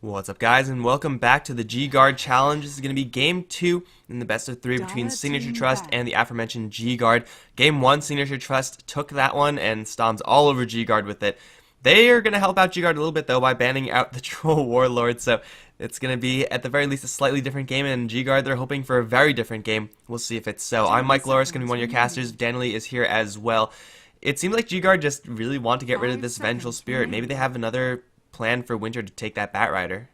What's up, guys, and welcome back to the GGuard challenge. This is going to be game 2 in the best of 3 between Signature Trust and the aforementioned GGuard. Game 1, Signature Trust took that one and stomped all over GGuard with it. They are going to help out GGuard a little bit, though, by banning out the Troll Warlord, so it's going to be, at the very least, a slightly different game, and GGuard, they're hoping for a very different game. We'll see if it's so. I'm Mikelorus, going to be one of your casters. Danelie is here as well. It seems like GGuard just really want to get rid of this Vengeful Spirit. Maybe they have another plan for Winter to take that Bat Rider.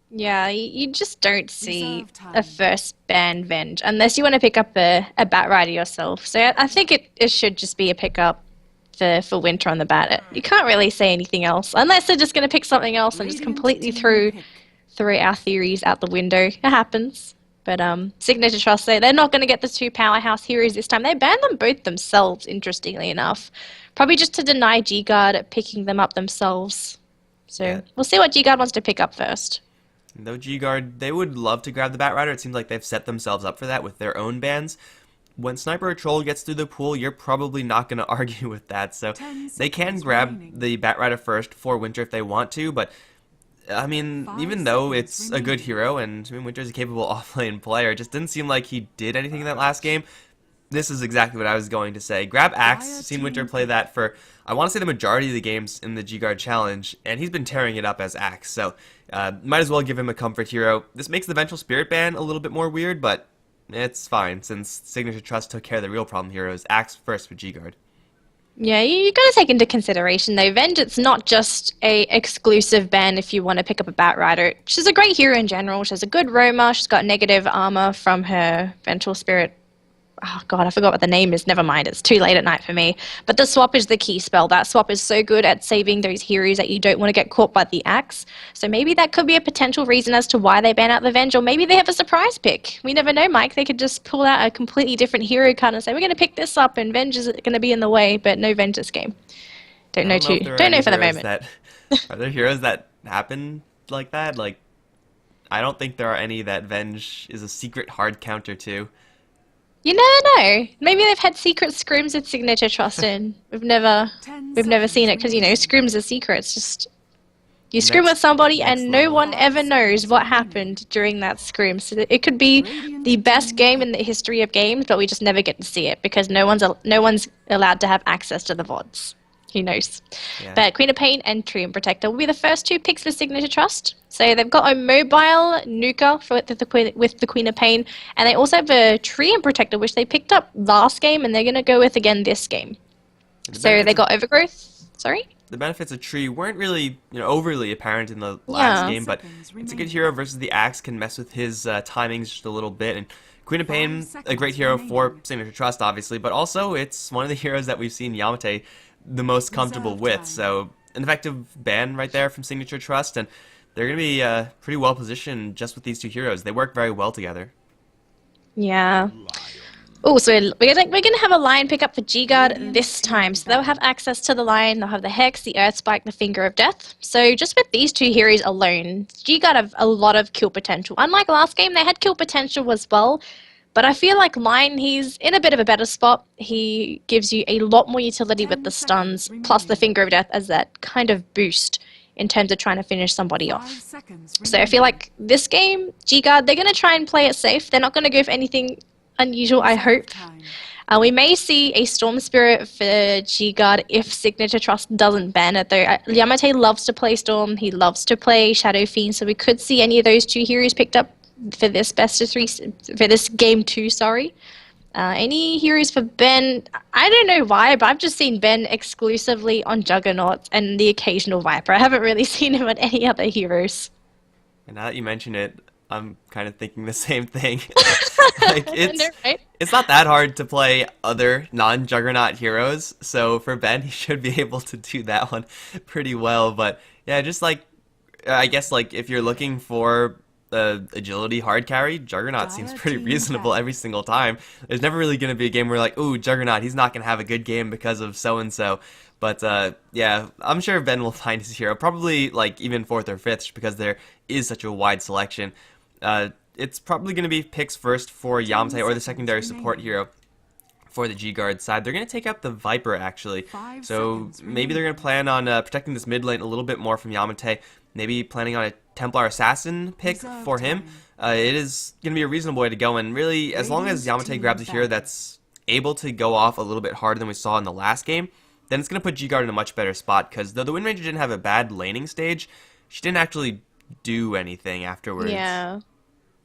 Yeah, you just don't see a first ban Venge unless you want to pick up a Bat Rider yourself. So I think it should just be a pickup for Winter on the Bat. You can't really say anything else unless they're just going to pick something else and just completely throw our theories out the window. It happens. But Signature Trust, they're not going to get the two powerhouse heroes this time. They banned them both themselves, interestingly enough. Probably just to deny GGuard picking them up themselves. So yeah. We'll see what GGuard wants to pick up first. Though GGuard, they would love to grab the Bat Rider. It seems like they've set themselves up for that with their own bans. When Sniper or Troll gets through the pool, you're probably not going to argue with that. So they can grab the Bat Rider first for Winter if they want to, but I mean, even though it's a good hero, and I mean, Winter's a capable offlane player, it just didn't seem like he did anything in that last game. This is exactly what I was going to say. Grab Axe, seen Winter play that for, I want to say, the majority of the games in the GGuard challenge, and he's been tearing it up as Axe, so might as well give him a comfort hero. This makes the Vengeful Spirit ban a little bit more weird, but it's fine, since Signature Trust took care of the real problem heroes. Axe first for GGuard. Yeah, you got to take into consideration, though, Venge, it's not just a exclusive ban if you want to pick up a Bat Rider. She's a great hero in general. She has a good roamer. She's got negative armor from her Vengeful Spirit. Oh god, I forgot what the name is. Never mind, it's too late at night for me. But the swap is the key spell. That swap is so good at saving those heroes that you don't want to get caught by the axe. So maybe that could be a potential reason as to why they ban out the Venge, or maybe they have a surprise pick. We never know, Mike. They could just pull out a completely different hero card and say, we're going to pick this up and Venge is going to be in the way, but no Venge this game. Don't know for the moment. Are there heroes that happen like that? Like, I don't think there are any that Venge is a secret hard counter to. You never know. Maybe they've had secret scrims with Signature Trust and we've never seen it because, you know, scrims are secrets. Just you scrim with somebody and no one ever knows what happened during that scrim. So it could be the best game in the history of games, but we just never get to see it because no one's allowed to have access to the VODs. Who knows? Yeah. But Queen of Pain and Treant Protector will be the first two picks for Signature Trust. So they've got a mobile nuker with the Queen of Pain, and they also have a Treant Protector, which they picked up last game, and they're going to go with again this game. So they got Overgrowth. Sorry? The benefits of Tree weren't really, overly apparent in the last game, but it's a good hero versus the Axe, can mess with his timings just a little bit, and Queen of Pain, a great hero for Signature Trust, obviously, but also it's one of the heroes that we've seen Yamate the most comfortable with, so an effective ban right there from Signature Trust, and they're going to be pretty well positioned just with these two heroes. They work very well together. Yeah. Oh, so we're gonna have a Lion pick up for GGuard this time, so they'll have access to the Lion, they'll have the Hex, the Earth Spike, the Finger of Death. So just with these two heroes alone, GGuard have a lot of kill potential. Unlike last game, they had kill potential as well. But I feel like Lion, he's in a bit of a better spot. He gives you a lot more utility with the stuns, plus the Finger of Death as that kind of boost in terms of trying to finish somebody off. So I feel like this game, GGuard, they're going to try and play it safe. They're not going to go for anything unusual, I hope. We may see a Storm Spirit for GGuard if Signature Trust doesn't ban it, though. Yamate loves to play Storm. He loves to play Shadow Fiend, so we could see any of those two heroes picked up for this best of 3, for this game 2, sorry. Any heroes for Ben? I don't know why, but I've just seen Ben exclusively on Juggernaut and the occasional Viper. I haven't really seen him on any other heroes. And now that you mention it, I'm kind of thinking the same thing. Like, it's not that hard to play other non-Juggernaut heroes, so for Ben, he should be able to do that one pretty well. But yeah, just like, I guess like if you're looking for agility hard carry, Juggernaut seems pretty reasonable every single time. There's never really going to be a game where like, ooh, Juggernaut, he's not going to have a good game because of so-and-so. But yeah, I'm sure Ben will find his hero, probably like even 4th or 5th, because there is such a wide selection. It's probably going to be picks first for Yamate or the secondary support hero for the GGuard side. They're going to take up the Viper, actually. So maybe they're going to plan on protecting this mid lane a little bit more from Yamate. Maybe planning on Templar Assassin pick for him, it is going to be a reasonable way to go. And really, as long as Yamate grabs a hero that's able to go off a little bit harder than we saw in the last game, then it's going to put GGuard in a much better spot, because though the Wind Ranger didn't have a bad laning stage, she didn't actually do anything afterwards. Yeah.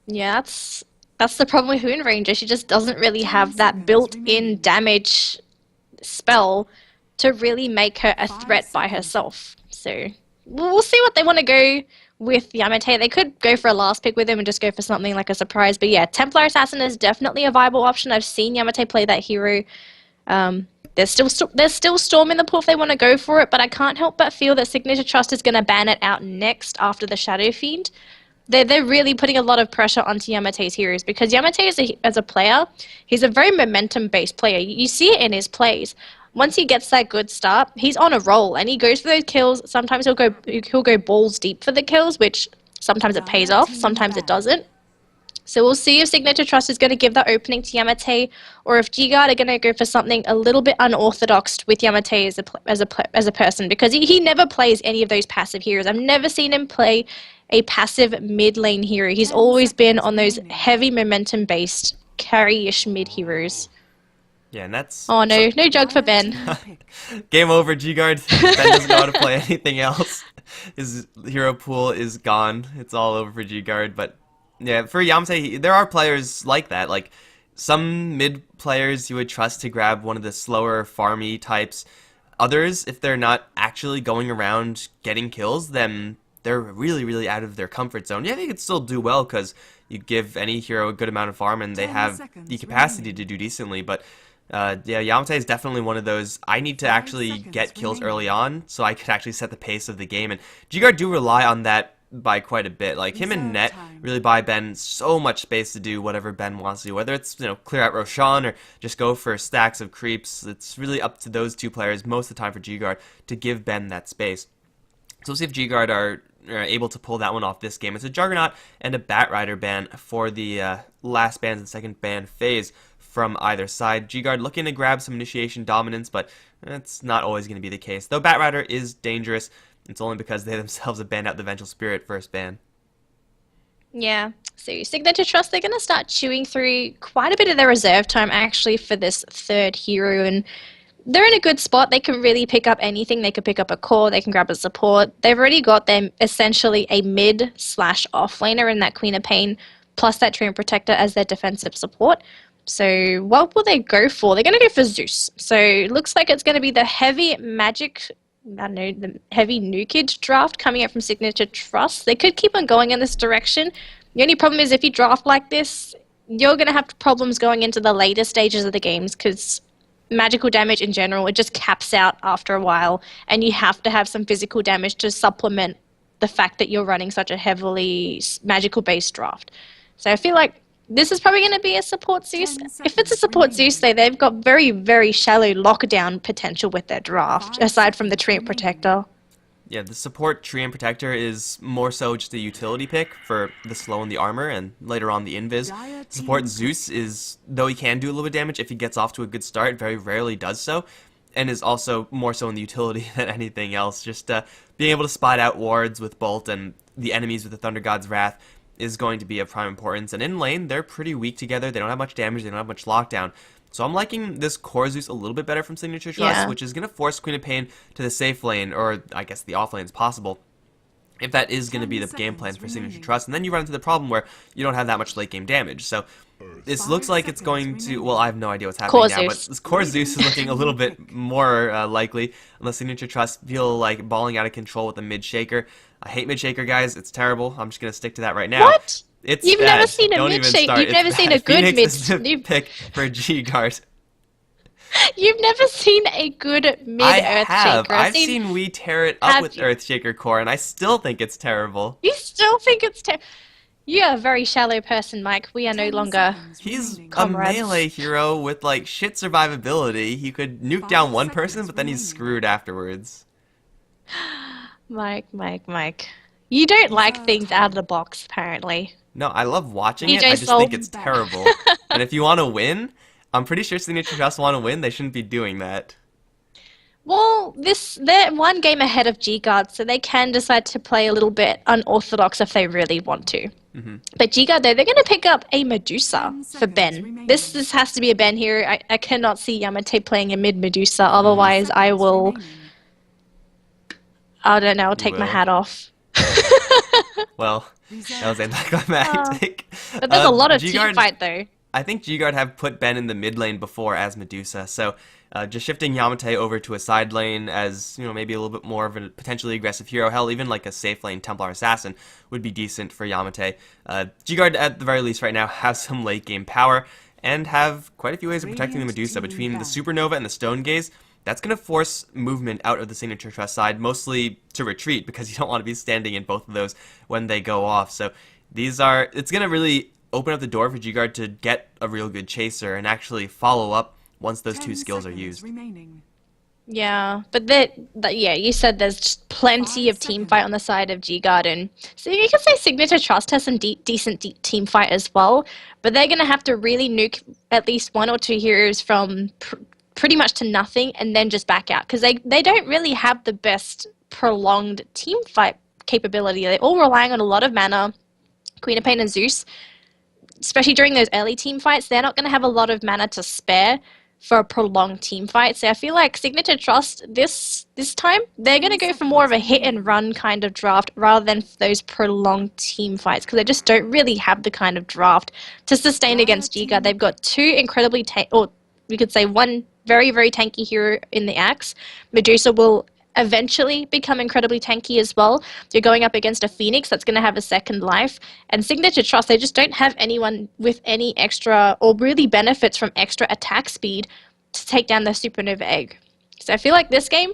Yeah, that's the problem with Wind Ranger. She just doesn't really have that built-in damage spell to really make her a threat by herself. So we'll see what they want to go with Yamate. They could go for a last pick with him and just go for something like a surprise. But yeah, Templar Assassin is definitely a viable option. I've seen Yamate play that hero. There's still Storm in the pool if they want to go for it, but I can't help but feel that Signature Trust is going to ban it out next after the Shadow Fiend. They're really putting a lot of pressure onto Yamate's heroes, because Yamate as a player, he's a very momentum-based player. You see it in his plays. Once he gets that good start, he's on a roll, and he goes for those kills. Sometimes he'll go balls deep for the kills, which sometimes it pays off, sometimes it doesn't. So we'll see if Signature Trust is going to give that opening to Yamate, or if GGuard are going to go for something a little bit unorthodox with Yamate as a person, because he never plays any of those passive heroes. I've never seen him play a passive mid lane hero. He's always been on those heavy momentum based carry-ish mid heroes. Yeah, and that's... Oh no, no jug for Ben. Game over, GGuard. Ben doesn't know how to play anything else. His hero pool is gone. It's all over for GGuard, but yeah, for Yamate, there are players like that. Like, some mid players you would trust to grab one of the slower, farmy types. Others, if they're not actually going around getting kills, then they're really, really out of their comfort zone. Yeah, they could still do well, because you give any hero a good amount of farm and they have the capacity to do decently, but yeah, Yamate is definitely one of those, I need to actually get kills early on so I could actually set the pace of the game, and GGuard do rely on that by quite a bit. Like, him and Net really buy Ben so much space to do whatever Ben wants to do, whether it's, you know, clear out Roshan or just go for stacks of creeps. It's really up to those two players most of the time for GGuard to give Ben that space. So we'll see if GGuard are able to pull that one off this game. It's a Juggernaut and a Batrider ban for the last bans and second ban phase from either side. GGuard looking to grab some initiation dominance, but that's not always going to be the case. Though Batrider is dangerous, it's only because they themselves have banned out the Vengeful Spirit first ban. Yeah, so Signature Trust, they're going to start chewing through quite a bit of their reserve time actually for this third hero, and they're in a good spot. They can really pick up anything. They can pick up a core, they can grab a support. They've already got them essentially a mid/off laner in that Queen of Pain, plus that Treant Protector as their defensive support. So what will they go for? They're going to go for Zeus. So it looks like it's going to be the heavy magic, I don't know, the heavy nukage draft coming out from Signature Trust. They could keep on going in this direction. The only problem is if you draft like this, you're going to have problems going into the later stages of the games, because magical damage in general, it just caps out after a while, and you have to have some physical damage to supplement the fact that you're running such a heavily magical based draft. So I feel like this is probably going to be a support Zeus. If it's a support Zeus, they've got very, very shallow lockdown potential with their draft, aside from the Treant Protector. Yeah, the support Treant Protector is more so just a utility pick for the slow and the armor, and later on the invis. Support Zeus is, though he can do a little bit of damage if he gets off to a good start, very rarely does so, and is also more so in the utility than anything else. Just being able to spot out wards with Bolt and the enemies with the Thunder God's Wrath is going to be of prime importance, and in lane, they're pretty weak together. They don't have much damage, they don't have much lockdown. So I'm liking this core Zeus a little bit better from Signature Trust, which is going to force Queen of Pain to the safe lane, or I guess the off lane is possible, if that is going to be the game plan for Signature Trust. And then you run into the problem where you don't have that much late game damage. So this looks like it's going to, well, I have no idea what's happening now, but this core Zeus is looking a little bit more likely, unless Signature Trust feel like balling out of control with a mid shaker. I hate mid shaker, guys. It's terrible. I'm just going to stick to that right now. What? You've bad. Never seen a mid shaker. You've never seen a good mid pick for GGuard. You've never seen a good mid Earthshaker. I've seen we tear it up with Earthshaker core, and I still think it's terrible. You still think it's terrible? You're a very shallow person, Mike. We are no longer He's comrades. A melee hero with, like, shit survivability. He could nuke down one person, but then he's screwed afterwards. Mike. You don't like things out of the box, apparently. No, I love watching it. I just think it's terrible. And if you want to win, I'm pretty sure Signature Trust want to win. They shouldn't be doing that. Well, they're one game ahead of GGuard, so they can decide to play a little bit unorthodox if they really want to. Hmm. But GGuard, though, they're going to pick up a Medusa 10 for seconds Ben. remaining. This has to be a Ben here. I cannot see Yamate playing a mid Medusa. Otherwise, I Seconds will. remaining. I don't know. I'll You take my will. hat off. Well, that was anticlimactic. But there's a lot of team G-Guard, fight, though. I think GGuard have put Ben in the mid lane before as Medusa, so just shifting Yamate over to a side lane as, maybe a little bit more of a potentially aggressive hero. Hell, even like a safe lane Templar Assassin would be decent for Yamate. GGuard, at the very least right now, have some late game power and have quite a few ways of protecting the Medusa. Between the Supernova and the Stone Gaze, that's going to force movement out of the Signature Trust side, mostly to retreat, because you don't want to be standing in both of those when they go off. So it's going to really open up the door for GGuard to get a real good chaser and actually follow up once those 2 skills are used. Remaining. Yeah, but yeah, you said there's just plenty of team fight on the side of GGuard, and so you can say Signature Trust has some decent team fight as well, but they're going to have to really nuke at least 1 or 2 heroes from pretty much to nothing and then just back out, because they don't really have the best prolonged team fight capability. They're all relying on a lot of mana. Queen of Pain and Zeus, especially during those early team fights, they're not going to have a lot of mana to spare for a prolonged team fight. So I feel like Signature Trust this time, they're going to go for more of a hit and run kind of draft rather than those prolonged team fights, because they just don't really have the kind of draft to sustain against GGuard. They've got 2 incredibly or we could say 1 very, very tanky hero in the Axe. Medusa will eventually become incredibly tanky as well. You're going up against a Phoenix that's going to have a second life. And Signature Trust, they just don't have anyone with any extra or really benefits from extra attack speed to take down the Supernova Egg. So I feel like this game,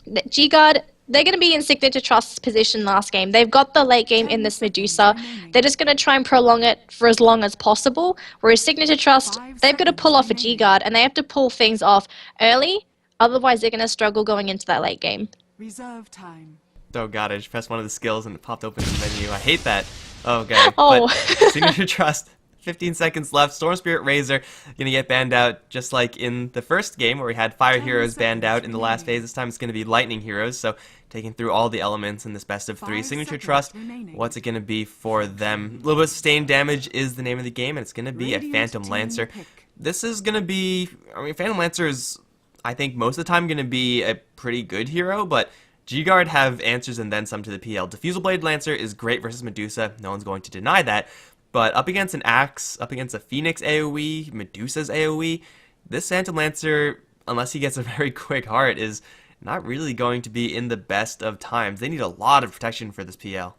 GGuard, they're going to be in Signature Trust's position last game. They've got the late game in this Medusa. They're just going to try and prolong it for as long as possible. Whereas Signature Trust, they've got to pull off a GGuard, and they have to pull things off early. Otherwise, they're going to struggle going into that late game. Reserve time. Oh god, I just pressed one of the skills and it popped open the menu. I hate that. Oh god. Oh. But Signature Trust, 15 seconds left. Storm Spirit Razor gonna get banned out just like in the first game where we had Fire Heroes banned out in the last phase. This time it's gonna be Lightning Heroes, so taking through all the elements in this best of 3. Signature Trust, what's it gonna be for them? A little bit of sustained damage is the name of the game, and it's gonna be a Phantom Lancer. This is gonna be, Phantom Lancer is, I think, most of the time going to be a pretty good hero, but GGuard have answers and then some to the PL. Diffusal Blade Lancer is great versus Medusa, no one's going to deny that, but up against an Axe, up against a Phoenix AoE, Medusa's AoE, this Phantom Lancer, unless he gets a very quick heart, is not really going to be in the best of times. They need a lot of protection for this PL.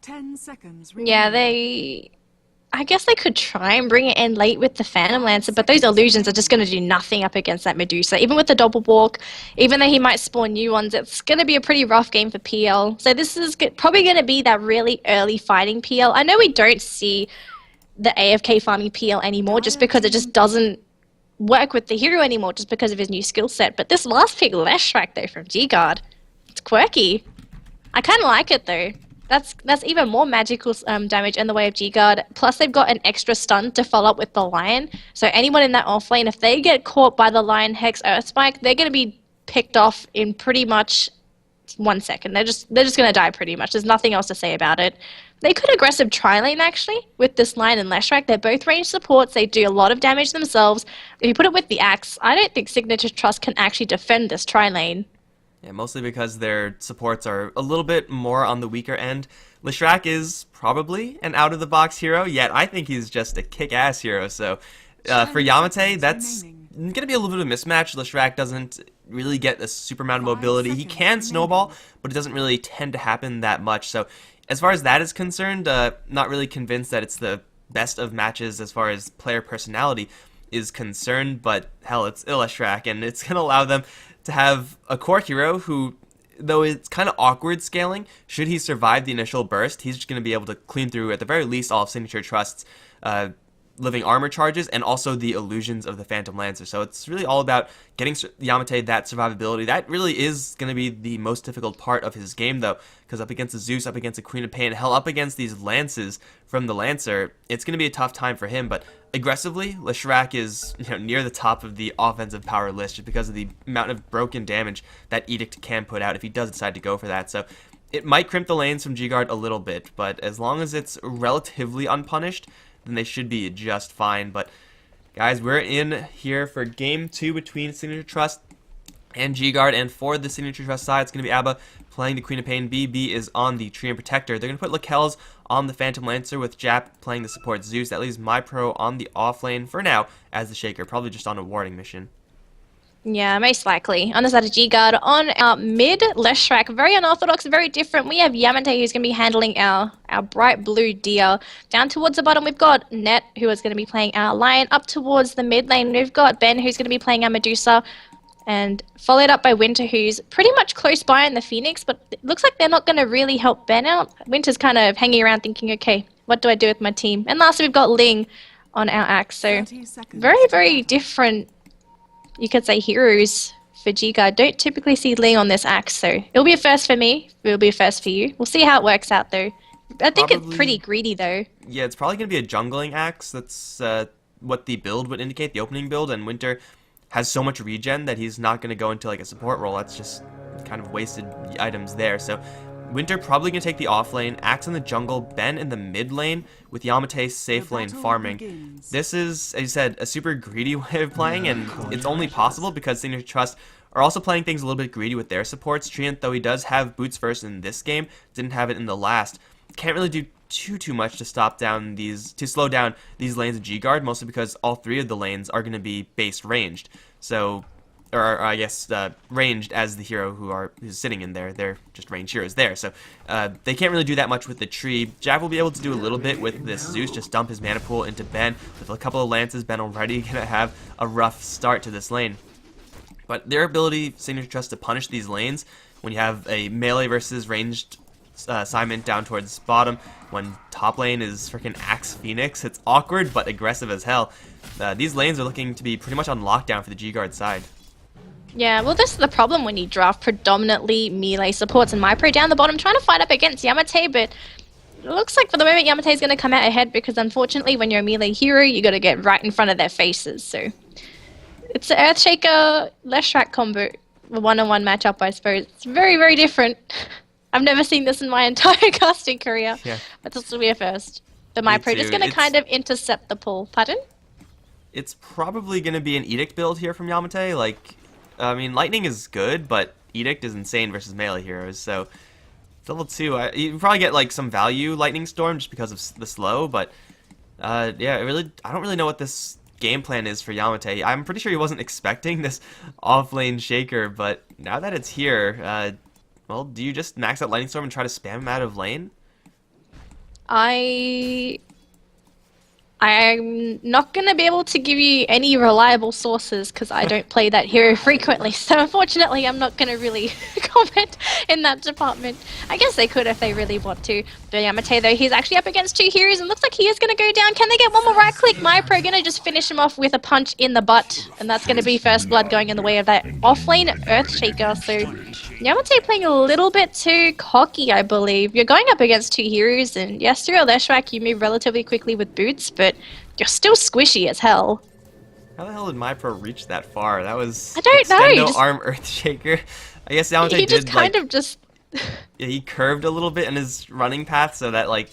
10 seconds remaining. Yeah, I guess they could try and bring it in late with the Phantom Lancer, but those illusions are just going to do nothing up against that Medusa. Even with the double walk, even though he might spawn new ones, it's going to be a pretty rough game for PL. So this is probably going to be that really early fighting PL. I know we don't see the AFK farming PL anymore just because it just doesn't work with the hero anymore just because of his new skill set. But this last pick, Leshrac, though, from GGuard, it's quirky. I kind of like it, though. That's even more magical damage in the way of GGuard. Plus, they've got an extra stun to follow up with the Lion. So anyone in that off lane, if they get caught by the Lion Hex Earth Spike, they're going to be picked off in pretty much 1 second. They're just going to die pretty much. There's nothing else to say about it. They could aggressive tri-lane, actually, with this Lion and Leshrac. They're both ranged supports. They do a lot of damage themselves. If you put it with the Axe, I don't think Signature Trust can actually defend this tri-lane. Yeah, mostly because their supports are a little bit more on the weaker end. Leshrac is probably an out-of-the-box hero, yet I think he's just a kick-ass hero. So for Yamate, that's going to be a little bit of a mismatch. Leshrac doesn't really get a super amount of mobility. He can snowball, but it doesn't really tend to happen that much. So as far as that is concerned, not really convinced that it's the best of matches as far as player personality is concerned, but hell, it's Leshrac, and it's going to allow them to have a core hero who, though it's kind of awkward scaling, should he survive the initial burst, he's just going to be able to clean through, at the very least, all of Signature Trust's living armor charges and also the illusions of the Phantom Lancer. So it's really all about getting Yamate that survivability. That really is going to be the most difficult part of his game, though, because up against the Zeus, up against the Queen of Pain, hell, up against these lances from the Lancer, it's going to be a tough time for him. But aggressively, Leshrac is near the top of the offensive power list just because of the amount of broken damage that Edict can put out if he does decide to go for that. So it might crimp the lanes from GGuard a little bit, but as long as it's relatively unpunished, then they should be just fine. But guys, we're in here for game 2 between Signature Trust and GGuard, and for the Signature Trust side, it's going to be Abba playing the Queen of Pain. BB is on the Tree and Protector. They're going to put Lakel's on the Phantom Lancer with Jap playing the support Zeus. That leaves MyPro on the off lane for now as the Shaker, probably just on a warding mission. Yeah, most likely. On the side of GGuard, on our mid, Leshrac, very unorthodox, very different. We have Yamate, who's going to be handling our bright blue deer. Down towards the bottom, we've got Net, who is going to be playing our Lion. Up towards the mid lane, we've got Ben, who's going to be playing our Medusa. And followed up by Winter, who's pretty much close by in the Phoenix, but it looks like they're not going to really help Ben out. Winter's kind of hanging around thinking, okay, what do I do with my team? And lastly, we've got Ling on our axe. So very, very different, you could say, heroes for GGuard. Don't typically see Ling on this axe, so it'll be a first for me. It'll be a first for you. We'll see how it works out, though. I think it's pretty greedy, though. Yeah, it's probably going to be a jungling axe. That's what the build would indicate, the opening build, and Winter has so much regen that he's not going to go into like a support role. That's just kind of wasted items there. So Winter probably going to take the off lane, Axe in the jungle, Ben in the mid lane, with Yamate safe lane farming. This is, as you said, a super greedy way of playing, and it's only possible because Signature Trust are also playing things a little bit greedy with their supports. Treant, though he does have boots first in this game, didn't have it in the last. Can't really do too much to slow down these lanes of GGuard, mostly because all 3 of the lanes are going to be base ranged. So, or I guess ranged as the hero who's sitting in there. They're just ranged heroes there. So they can't really do that much with the tree. Jav will be able to do a little bit with this Zeus, just dump his mana pool into Ben. With a couple of lances, Ben already going to have a rough start to this lane. But their ability, Signature Trust, to punish these lanes when you have a melee versus ranged Simon down towards bottom, when top lane is freaking Axe Phoenix, it's awkward but aggressive as hell. These lanes are looking to be pretty much on lockdown for the GGuard side. Yeah, well, this is the problem when you draft predominantly melee supports and MyPro down the bottom, trying to fight up against Yamate, but it looks like for the moment Yamate is going to come out ahead because unfortunately when you're a melee hero, you got to get right in front of their faces. So it's an Earthshaker Leshrac combo, a one-on-one matchup, I suppose. It's very, very different. I've never seen this in my entire casting career, but this will be a first. The MyPro just going to kind of intercept the pull. Pardon? It's probably going to be an Edict build here from Yamate. Like, I mean, Lightning is good, but Edict is insane versus melee heroes. So, level 2, you probably get like some value Lightning Storm just because of the slow. But yeah, I don't really know what this game plan is for Yamate. I'm pretty sure he wasn't expecting this off-lane Shaker, but now that it's here, well, do you just max out Lightning Storm and try to spam him out of lane? I'm not going to be able to give you any reliable sources because I don't play that hero frequently. So unfortunately, I'm not going to really comment in that department. I guess they could if they really want to. But Yamate, though, he's actually up against 2 heroes and looks like he is going to go down. Can they get one more right click? MyPro going to just finish him off with a punch in the butt. And that's going to be first blood going in the way of that offlane Earthshaker. So Yamate playing a little bit too cocky, I believe. You're going up against 2 heroes, and yes, through a Leshrac, you move relatively quickly with boots, but you're still squishy as hell. How the hell did MyPro reach that far? That was I don't know. No arm Earthshaker. I guess Yamate he just did kind like, of just yeah, he curved a little bit in his running path, so that like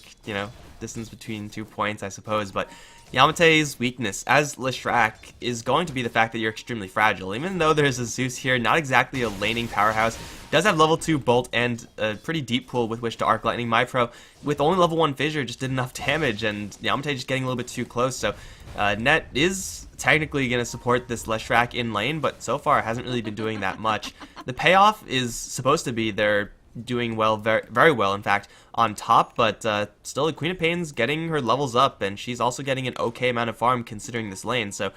distance between 2 points, I suppose. But Yamate's weakness as Leshrac is going to be the fact that you're extremely fragile. Even though there's a Zeus here, not exactly a laning powerhouse, does have level 2 Bolt and a pretty deep pool with which to Arc Lightning. MyPro, with only level 1 Fissure, just did enough damage, and Yamate just getting a little bit too close. So Net is technically going to support this Leshrac in lane, but so far hasn't really been doing that much. The payoff is supposed to be they're doing well, very well, in fact, on top, but still the Queen of Pain's getting her levels up, and she's also getting an okay amount of farm considering this lane. So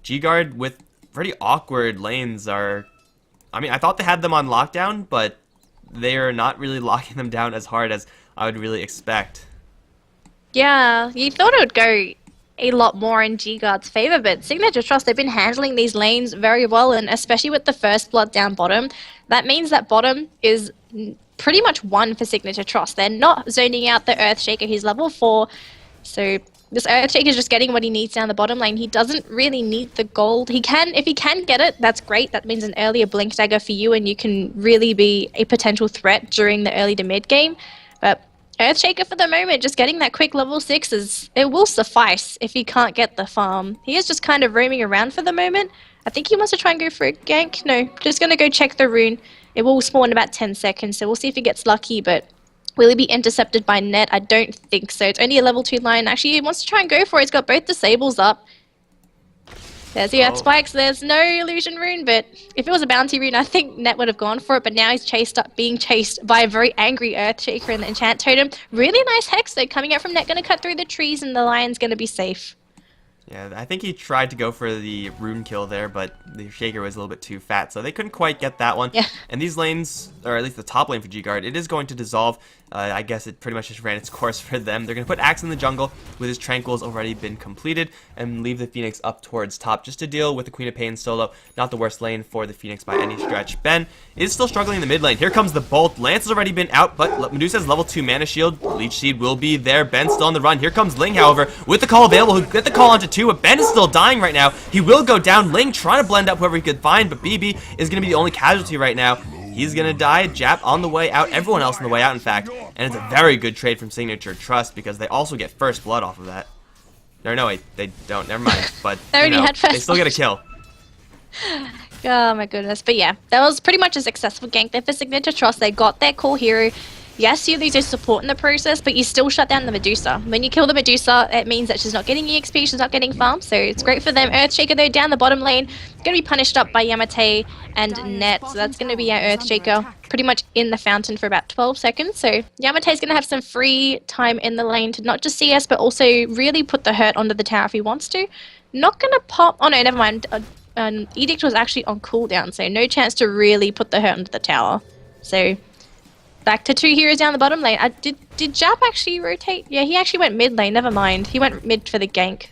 GGuard with pretty awkward lanes are, I mean, I thought they had them on lockdown, but they're not really locking them down as hard as I would really expect. Yeah, you thought it would go a lot more in GGuard's favor, but Signature Trust, they've been handling these lanes very well, and especially with the first blood down bottom, that means that bottom is pretty much won for Signature Trust. They're not zoning out the Earthshaker, he's level 4, so this Earthshaker is just getting what he needs down the bottom lane. He doesn't really need the gold. He can, if he can get it, that's great. That means an earlier Blink Dagger for you, and you can really be a potential threat during the early to mid game. But Earthshaker for the moment, just getting that quick level 6 it will suffice if he can't get the farm. He is just kind of roaming around for the moment. I think he wants to try and go for a gank. No, just going to go check the rune. It will spawn in about 10 seconds, so we'll see if he gets lucky, but will he be intercepted by net? I don't think so. It's only a level 2 line. Actually, he wants to try and go for it. He's got both disables up. There's the Earth Spikes. There's no illusion rune, but if it was a bounty rune, I think net would have gone for it. But now he's being chased by a very angry Earthshaker in the enchant totem. Really nice hex though, coming out from net, going to cut through the trees, and the lion's going to be safe. Yeah, I think he tried to go for the rune kill there, but the Shaker was a little bit too fat, so they couldn't quite get that one. Yeah. And these lanes, or at least the top lane for GGuard, it is going to dissolve. I guess it pretty much just ran its course for them. They're going to put Axe in the jungle with his Tranquil's already been completed and leave the Phoenix up towards top just to deal with the Queen of Pain solo. Not the worst lane for the Phoenix by any stretch. Ben is still struggling in the mid lane. Here comes the Bolt. Lance has already been out, but Medusa's level 2 mana shield. Leech Seed will be there. Ben's still on the run. Here comes Ling, however, with the call available. Who get the call onto 2, but Ben is still dying right now. He will go down. Ling trying to blend up whoever he could find, but BB is going to be the only casualty right now. He's going to die. Jap on the way out. Everyone else on the way out, in fact. And it's a very good trade from Signature Trust because they also get first blood off of that. Or no, wait, they don't. Never mind. But They already had first they still get a kill. Oh my goodness. But yeah, that was pretty much a successful gank there for Signature Trust. They got their core hero. Yes, you lose your support in the process, but you still shut down the Medusa. When you kill the Medusa, it means that she's not getting EXP, she's not getting farm, so it's great for them. Earthshaker, though, down the bottom lane, going to be punished up by Yamate and Net, so that's going to be our Earthshaker pretty much in the fountain for about 12 seconds. So Yamate's going to have some free time in the lane to not just CS, but also really put the hurt onto the tower if he wants to. Not going to pop... Oh no, never mind. Edict was actually on cooldown, so no chance to really put the hurt onto the tower. So... back to 2 heroes down the bottom lane. Did Jap actually rotate? Yeah, he actually went mid lane. Never mind. He went mid for the gank.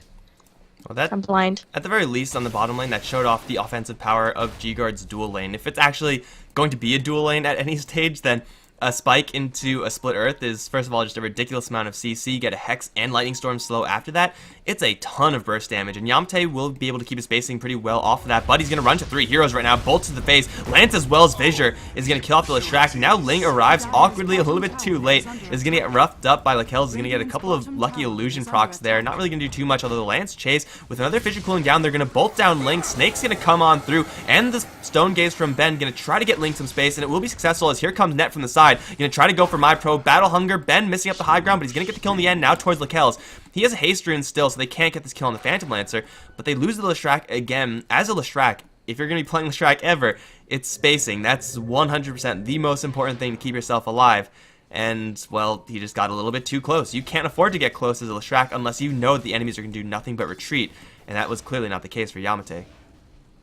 Well, I'm blind. At the very least, on the bottom lane, that showed off the offensive power of GGuard's dual lane. If it's actually going to be a dual lane at any stage, then a spike into a split earth is, first of all, just a ridiculous amount of CC. Get a Hex and Lightning Storm slow after that. It's a ton of burst damage, and Yamate will be able to keep his spacing pretty well off of that, but he's going to run to 3 heroes right now. Bolt to the face. Lance as well as Fissure is going to kill off the Leshrac. Now Ling arrives awkwardly a little bit too late. Is going to get roughed up by Lakel's. Is going to get a couple of lucky illusion procs there. Not really going to do too much, although the Lance chase with another Fissure cooling down. They're going to bolt down Ling. Snake's going to come on through, and the Stone Gaze from Ben going to try to get Ling some space, and it will be successful as here comes Net from the side. Going to try to go for my pro. Battle Hunger. Ben missing up the high ground, but he's going to get the kill in the end now towards Lakel's. He has a haste rune still, so they can't get this kill on the Phantom Lancer, but they lose the Leshrac again. As a Leshrac, if you're going to be playing Leshrac ever, it's spacing. That's 100% the most important thing to keep yourself alive. And, well, he just got a little bit too close. You can't afford to get close as a Leshrac unless you know that the enemies are going to do nothing but retreat, and that was clearly not the case for Yamate.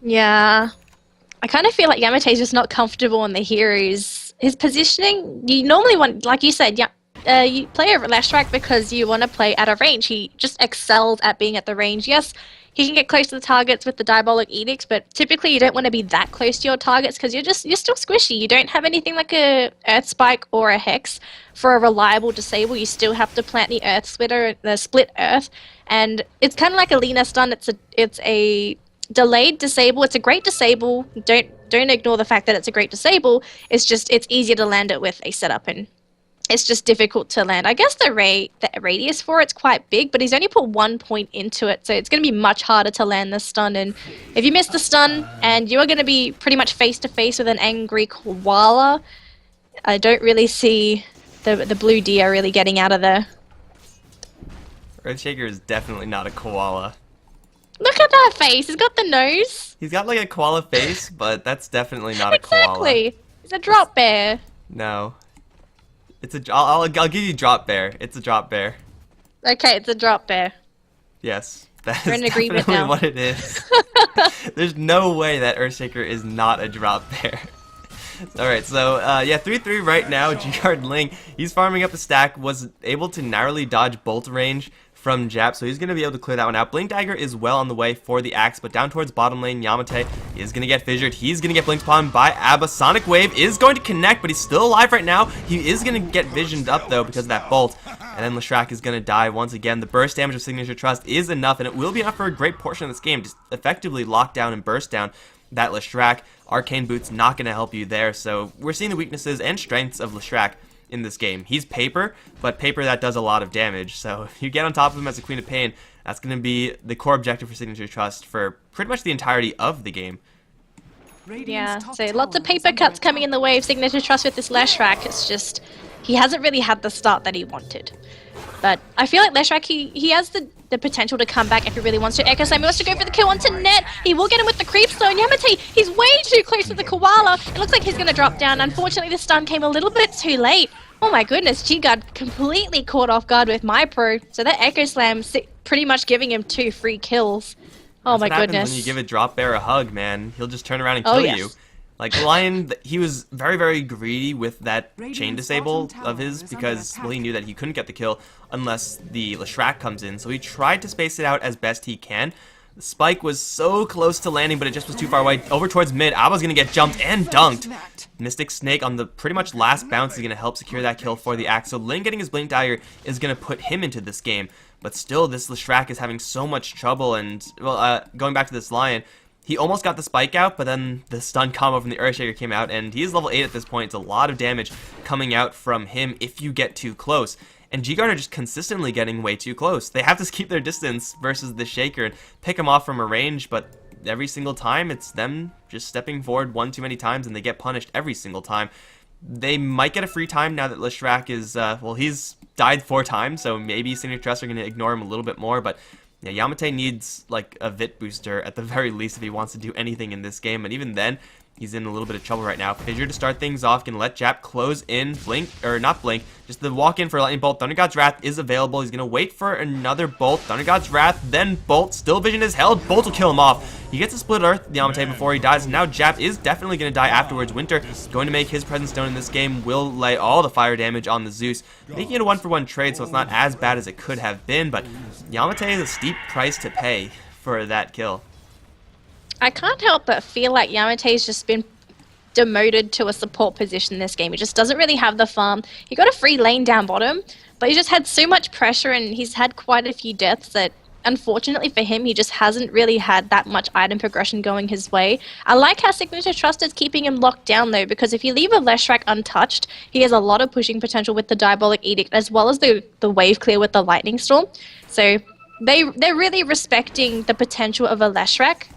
Yeah. I kind of feel like Yamate's just not comfortable in the heroes. His positioning, you normally want, like you said, you play a Leshrac because you want to play at a range. He just excels at being at the range. Yes, he can get close to the targets with the Diabolic Edicts, but typically you don't want to be that close to your targets because you're still squishy. You don't have anything like a Earth Spike or a Hex for a reliable disable. You still have to plant the Earth Splitter, the Split Earth, and it's kind of like a Lina stun. It's a delayed disable. It's a great disable. Don't ignore the fact that it's a great disable. It's easier to land it with a setup, and it's just difficult to land. I guess the radius for it's quite big, but he's only put 1 point into it, so it's going to be much harder to land the stun. And if you miss the stun, and you are going to be pretty much face to face with an angry koala, I don't really see the blue deer really getting out of there. Earthshaker is definitely not a koala. Look at that face. He's got the nose. He's got like a koala face, but that's definitely not a koala. Exactly. He's a drop bear. No. I'll give you drop bear. It's a drop bear. Okay, it's a drop bear. Yes, that We're is in agreement definitely now. what it is. There's no way that Earthshaker is not a drop bear. Alright, so yeah, 3-3 right now. GGuard Ling, he's farming up the stack, was able to narrowly dodge bolt range from Jap, so he's going to be able to clear that one out. Blink Dagger is well on the way for the Axe, but down towards bottom lane, Yamate is going to get fissured. He's going to get blinked upon by Abba. Sonic Wave is going to connect, but he's still alive right now. He is going to get visioned up, though, because of that bolt. And then Leshrac is going to die once again. The burst damage of Signature Trust is enough, and it will be enough for a great portion of this game. Just effectively lock down and burst down that Leshrac. Arcane Boot's not going to help you there, so we're seeing the weaknesses and strengths of Leshrac in this game. He's paper, but paper that does a lot of damage, so if you get on top of him as a Queen of Pain, that's going to be the core objective for Signature Trust for pretty much the entirety of the game. Yeah, so lots of paper cuts coming in the way of Signature Trust with this Leshrac. It's just, he hasn't really had the start that he wanted. But I feel like Leshrac, he has the potential to come back if he really wants to. Echo Slam wants to go for the kill onto Net. He will get him with the creep stone. Yamate, he's way too close to the koala. It looks like he's going to drop down. Unfortunately, the stun came a little bit too late. Oh my goodness, GGuard completely caught off guard with my pro. So that Echo Slam pretty much giving him 2 free kills. Oh my goodness. When you give a drop bear a hug, man, he'll just turn around and kill you. Like, Lion, he was very, very greedy with that chain disable of his because, well, he knew that he couldn't get the kill unless the Leshrac comes in. So he tried to space it out as best he can. The spike was so close to landing, but it just was too far away. Over towards mid, Abba's going to get jumped and dunked. Mystic Snake on the pretty much last bounce is going to help secure that kill for the Axe. So Lin getting his Blink Dagger is going to put him into this game. But still, this Leshrac is having so much trouble. And, well, going back to this Lion, he almost got the spike out, but then the stun combo from the Earthshaker came out, and he is level 8 at this point. It's a lot of damage coming out from him if you get too close. And GGuard are just consistently getting way too close. They have to keep their distance versus the Shaker and pick him off from a range, but every single time it's them just stepping forward one too many times, and they get punished every single time. They might get a free time now that Leshrac is, well, he's died 4 times, so maybe Signature Trust are going to ignore him a little bit more, but yeah, Yamate needs, like, a Vit booster at the very least if he wants to do anything in this game, and even then, he's in a little bit of trouble right now. Fissure to start things off, can let Jap close in, blink, or not blink, just the walk in for Lightning Bolt. Thunder God's Wrath is available. He's going to wait for another Bolt. Thunder God's Wrath, then Bolt. Still Vision is held. Bolt will kill him off. He gets a Split Earth, Yamate, before he dies. Now Jap is definitely going to die afterwards. Winter going to make his Presence Stone in this game. Will lay all the fire damage on the Zeus, making it a 1-for-1 trade, so it's not as bad as it could have been. But Yamate is a steep price to pay for that kill. I can't help but feel like Yamate's just been demoted to a support position in this game. He just doesn't really have the farm. He got a free lane down bottom, but he just had so much pressure and he's had quite a few deaths that unfortunately for him, he just hasn't really had that much item progression going his way. I like how Signature Trust is keeping him locked down though, because if you leave a Leshrac untouched, he has a lot of pushing potential with the Diabolic Edict as well as the wave clear with the Lightning Storm. So they're really respecting the potential of a Leshrac.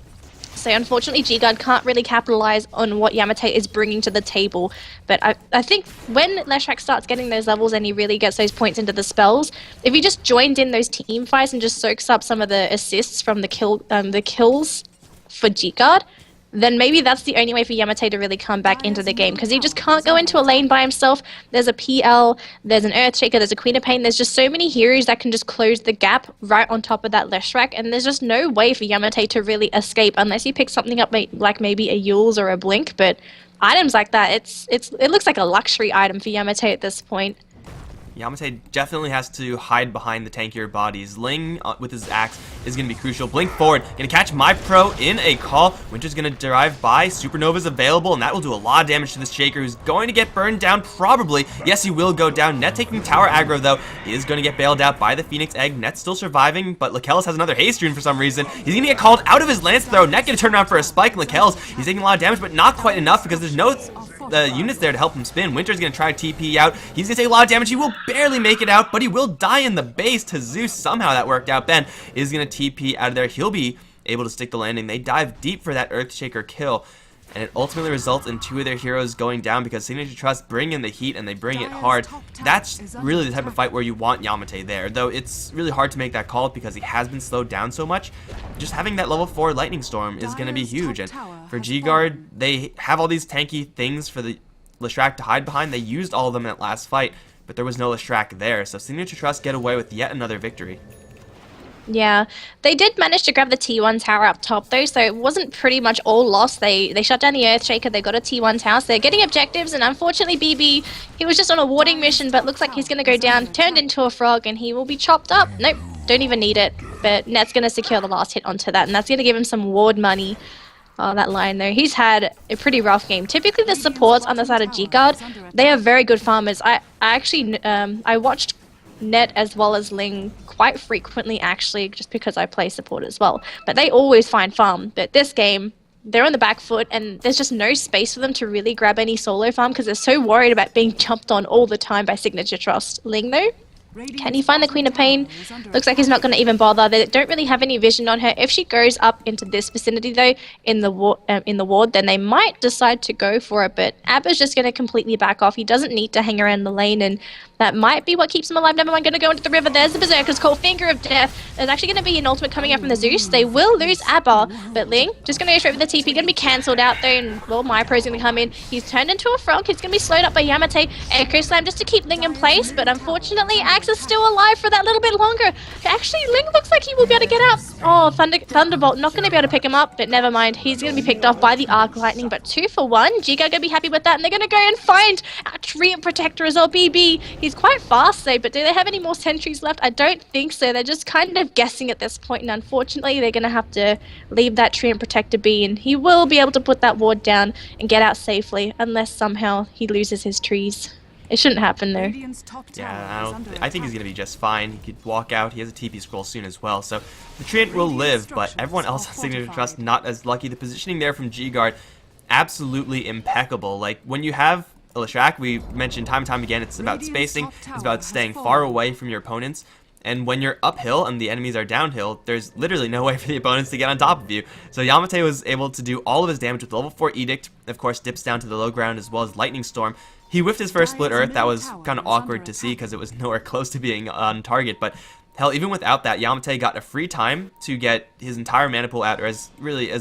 So unfortunately, GGuard can't really capitalize on what Yamate is bringing to the table. But I think when Leshrac starts getting those levels and he really gets those points into the spells, if he just joined in those team fights and just soaks up some of the assists from the kills for GGuard, then maybe that's the only way for Yamate to really come back into the game, because he just can't go into a lane by himself. There's a PL, there's an Earthshaker, there's a Queen of Pain, there's just so many heroes that can just close the gap right on top of that Leshrac, and there's just no way for Yamate to really escape unless you pick something up like maybe a Yule's or a Blink, but items like that, it looks like a luxury item for Yamate at this point. Yamate definitely has to hide behind the tankier bodies. Ling with his axe is going to be crucial. Blink forward. Going to catch my pro in a call. Winter's going to derive by. Supernova's available, and that will do a lot of damage to this Shaker, who's going to get burned down probably. Yes, he will go down. Net taking tower aggro, though. He is going to get bailed out by the Phoenix Egg. Net's still surviving, but Mikelorus has another haste rune for some reason. He's going to get called out of his lance throw. Net going to turn around for a spike. Mikelorus, he's taking a lot of damage, but not quite enough because there's no units there to help him spin. Winter's going to try to TP out. He's going to take a lot of damage. He will barely make it out, but he will die in the base to Zeus. Somehow that worked out. Ben is going to TP out of there. He'll be able to stick the landing. They dive deep for that Earthshaker kill, and it ultimately results in 2 of their heroes going down because Signature Trust bring in the heat and they bring it hard. That's really the type of fight where you want Yamate there, though it's really hard to make that call because he has been slowed down so much. Just having that level 4 Lightning Storm is going to be huge, and for GGuard, they have all these tanky things for the Leshrac to hide behind. They used all of them in that last fight, but there was no Leshrac there, so Signature Trust get away with yet another victory. Yeah, they did manage to grab the T1 tower up top though, so it wasn't pretty much all lost. They shut down the Earthshaker, they got a T1 tower, so they're getting objectives, and unfortunately BB, he was just on a warding mission, but looks like he's going to go down, turned into a frog, and he will be chopped up. Nope, Don't even need it. But Net's going to secure the last hit onto that, and that's going to give him some ward money. Oh, that line though. He's had a pretty rough game. Typically the supports on the side of GGuard, they are very good farmers. I actually, I watched Net as well as Ling quite frequently actually, just because I play support as well. But they always find farm. But this game, they're on the back foot and there's just no space for them to really grab any solo farm because they're so worried about being jumped on all the time by Signature Trust. Ling though, can he find the Queen of Pain? Looks like he's not going to even bother. They don't really have any vision on her. If she goes up into this vicinity though, in the ward, then they might decide to go for it. But Abba's just going to completely back off. He doesn't need to hang around the lane, and that might be what keeps him alive. Never mind, going to go into the river. There's the Berserker's called Finger of Death. There's actually going to be an ultimate coming out from the Zeus. They will lose Abba, but Ling just going to go straight for the TP. Going to be cancelled out though, and well, MyPro's going to come in. He's turned into a frog. He's going to be slowed up by Yamate. Echo Slam just to keep Ling in place, but unfortunately Axe is still alive for that little bit longer. Actually, Ling looks like he will be able to get out. Oh, Thunderbolt not going to be able to pick him up, but never mind. He's going to be picked off by the Arc Lightning, but 2 for 1. GGuard going to be happy with that, and they're going to go and find a Treant Protector as well, BB. He's quite fast though, but do they have any more sentries left? I don't think so. They're just kind of guessing at this point, and unfortunately they're going to have to leave that Treant Protector be, and he will be able to put that ward down and get out safely, unless somehow he loses his trees. It shouldn't happen though. Yeah, I think he's going to be just fine. He could walk out. He has a TP scroll soon as well. So the Treant will live, but everyone else on Signature Trust not as lucky. The positioning there from GGuard, absolutely impeccable. Like, when you have Leshrac, we mentioned time and time again, it's about spacing. It's about staying far away from your opponents. And when you're uphill and the enemies are downhill, there's literally no way for the opponents to get on top of you. So Yamate was able to do all of his damage with the level 4 Edict. Of course, dips down to the low ground as well as Lightning Storm. He whiffed his first Split Earth. That was kind of awkward to see because it was nowhere close to being on target. But hell, even without that, Yamate got a free time to get his entire mana pool out, or as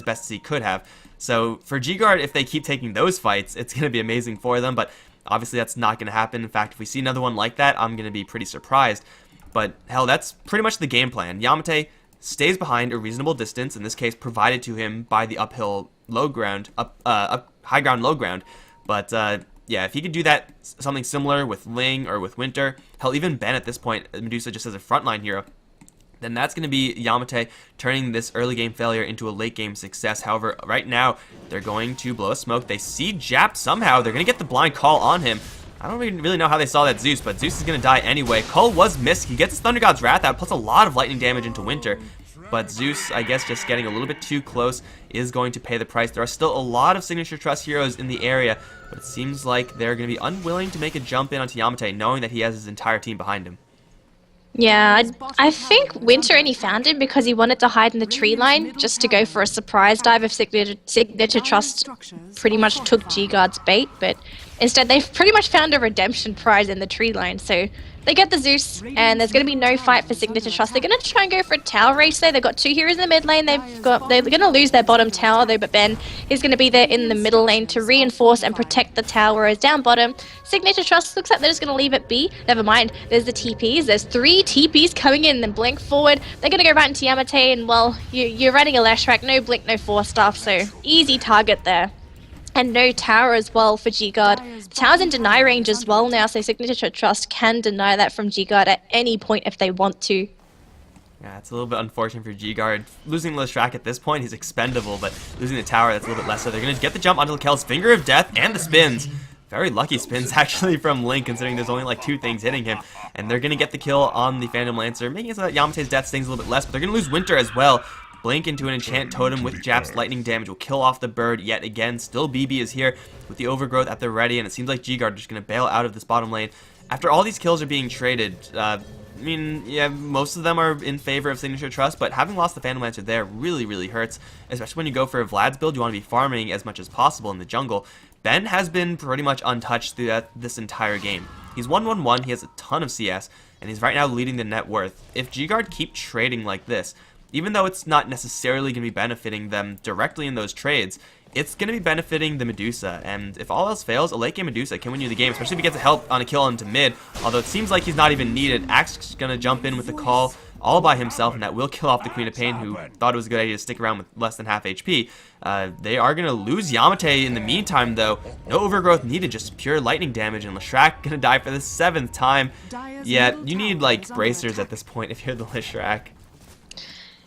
best as he could have. So for GGuard, if they keep taking those fights, it's going to be amazing for them. But obviously that's not going to happen. In fact, if we see another one like that, I'm going to be pretty surprised. But hell, that's pretty much the game plan. Yamate stays behind a reasonable distance, in this case provided to him by the uphill low ground, high ground, low ground. But yeah, if he could do that, something similar with Ling or with Winter, hell, even Ben at this point, Medusa just as a frontline hero, then that's going to be Yamate turning this early game failure into a late game success. However, right now, they're going to blow a smoke. They see Jap somehow. They're going to get the blind call on him. I don't even really know how they saw that Zeus, but Zeus is going to die anyway. Call was missed. He gets his Thunder God's Wrath out, plus a lot of lightning damage into Winter. But Zeus, I guess, just getting a little bit too close is going to pay the price. There are still a lot of Signature Trust heroes in the area, but it seems like they're going to be unwilling to make a jump in onto Yamate, knowing that he has his entire team behind him. Yeah, I think Winter only found him because he wanted to hide in the tree line just to go for a surprise dive if Signature Trust pretty much took GGuard's bait, but instead they've pretty much found a redemption prize in the tree line, so they get the Zeus, and there's going to be no fight for Signature Trust. They're going to try and go for a tower race there. They've got 2 heroes in the mid lane. They're going to lose their bottom tower though, but Ben is going to be there in the middle lane to reinforce and protect the tower. As down bottom, Signature Trust looks like they're just going to leave it be. Never mind, there's the TPs. There's 3 TPs coming in, then blink forward. They're going to go right into Yamate, and well, you're running a Leshrac, no blink, no force stuff, so easy target there. And no tower as well for GGuard. Tower's in deny range as well now, so Signature Trust can deny that from GGuard at any point if they want to. Yeah, it's a little bit unfortunate for GGuard. Losing Leshrac at this point, he's expendable, but losing the tower, that's a little bit less so. They're going to get the jump onto Kel's Finger of Death and the spins. Very lucky spins, actually, from Link, considering there's only like 2 things hitting him. And they're going to get the kill on the Phantom Lancer, making it so that Yamate's death stings a little bit less, but they're going to lose Winter as well. Blink into an enchant totem with Jap's lightning damage will kill off the bird yet again. Still BB is here with the overgrowth at the ready, and it seems like GGuard is just going to bail out of this bottom lane. After all these kills are being traded, I mean, yeah, most of them are in favor of Signature Trust, but having lost the Phantom Lancer there really hurts, especially when you go for a Vlad's build. You want to be farming as much as possible in the jungle. Ben has been pretty much untouched through this entire game. He's 1-1-1, he has a ton of CS, and he's right now leading the net worth. If GGuard keep trading like this, even though it's not necessarily going to be benefiting them directly in those trades, it's going to be benefiting the Medusa. And if all else fails, a late game Medusa can win you the game, especially if he gets a help on a kill into mid. Although it seems like he's not even needed. Axe is going to jump in with the call all by himself, and that will kill off the Queen of Pain, who thought it was a good idea to stick around with less than half HP. They are going to lose Yamate in the meantime, though. No overgrowth needed, just pure lightning damage, and Leshrac going to die for the 7th time. Yeah, you need, like, bracers at this point if you're the Leshrac.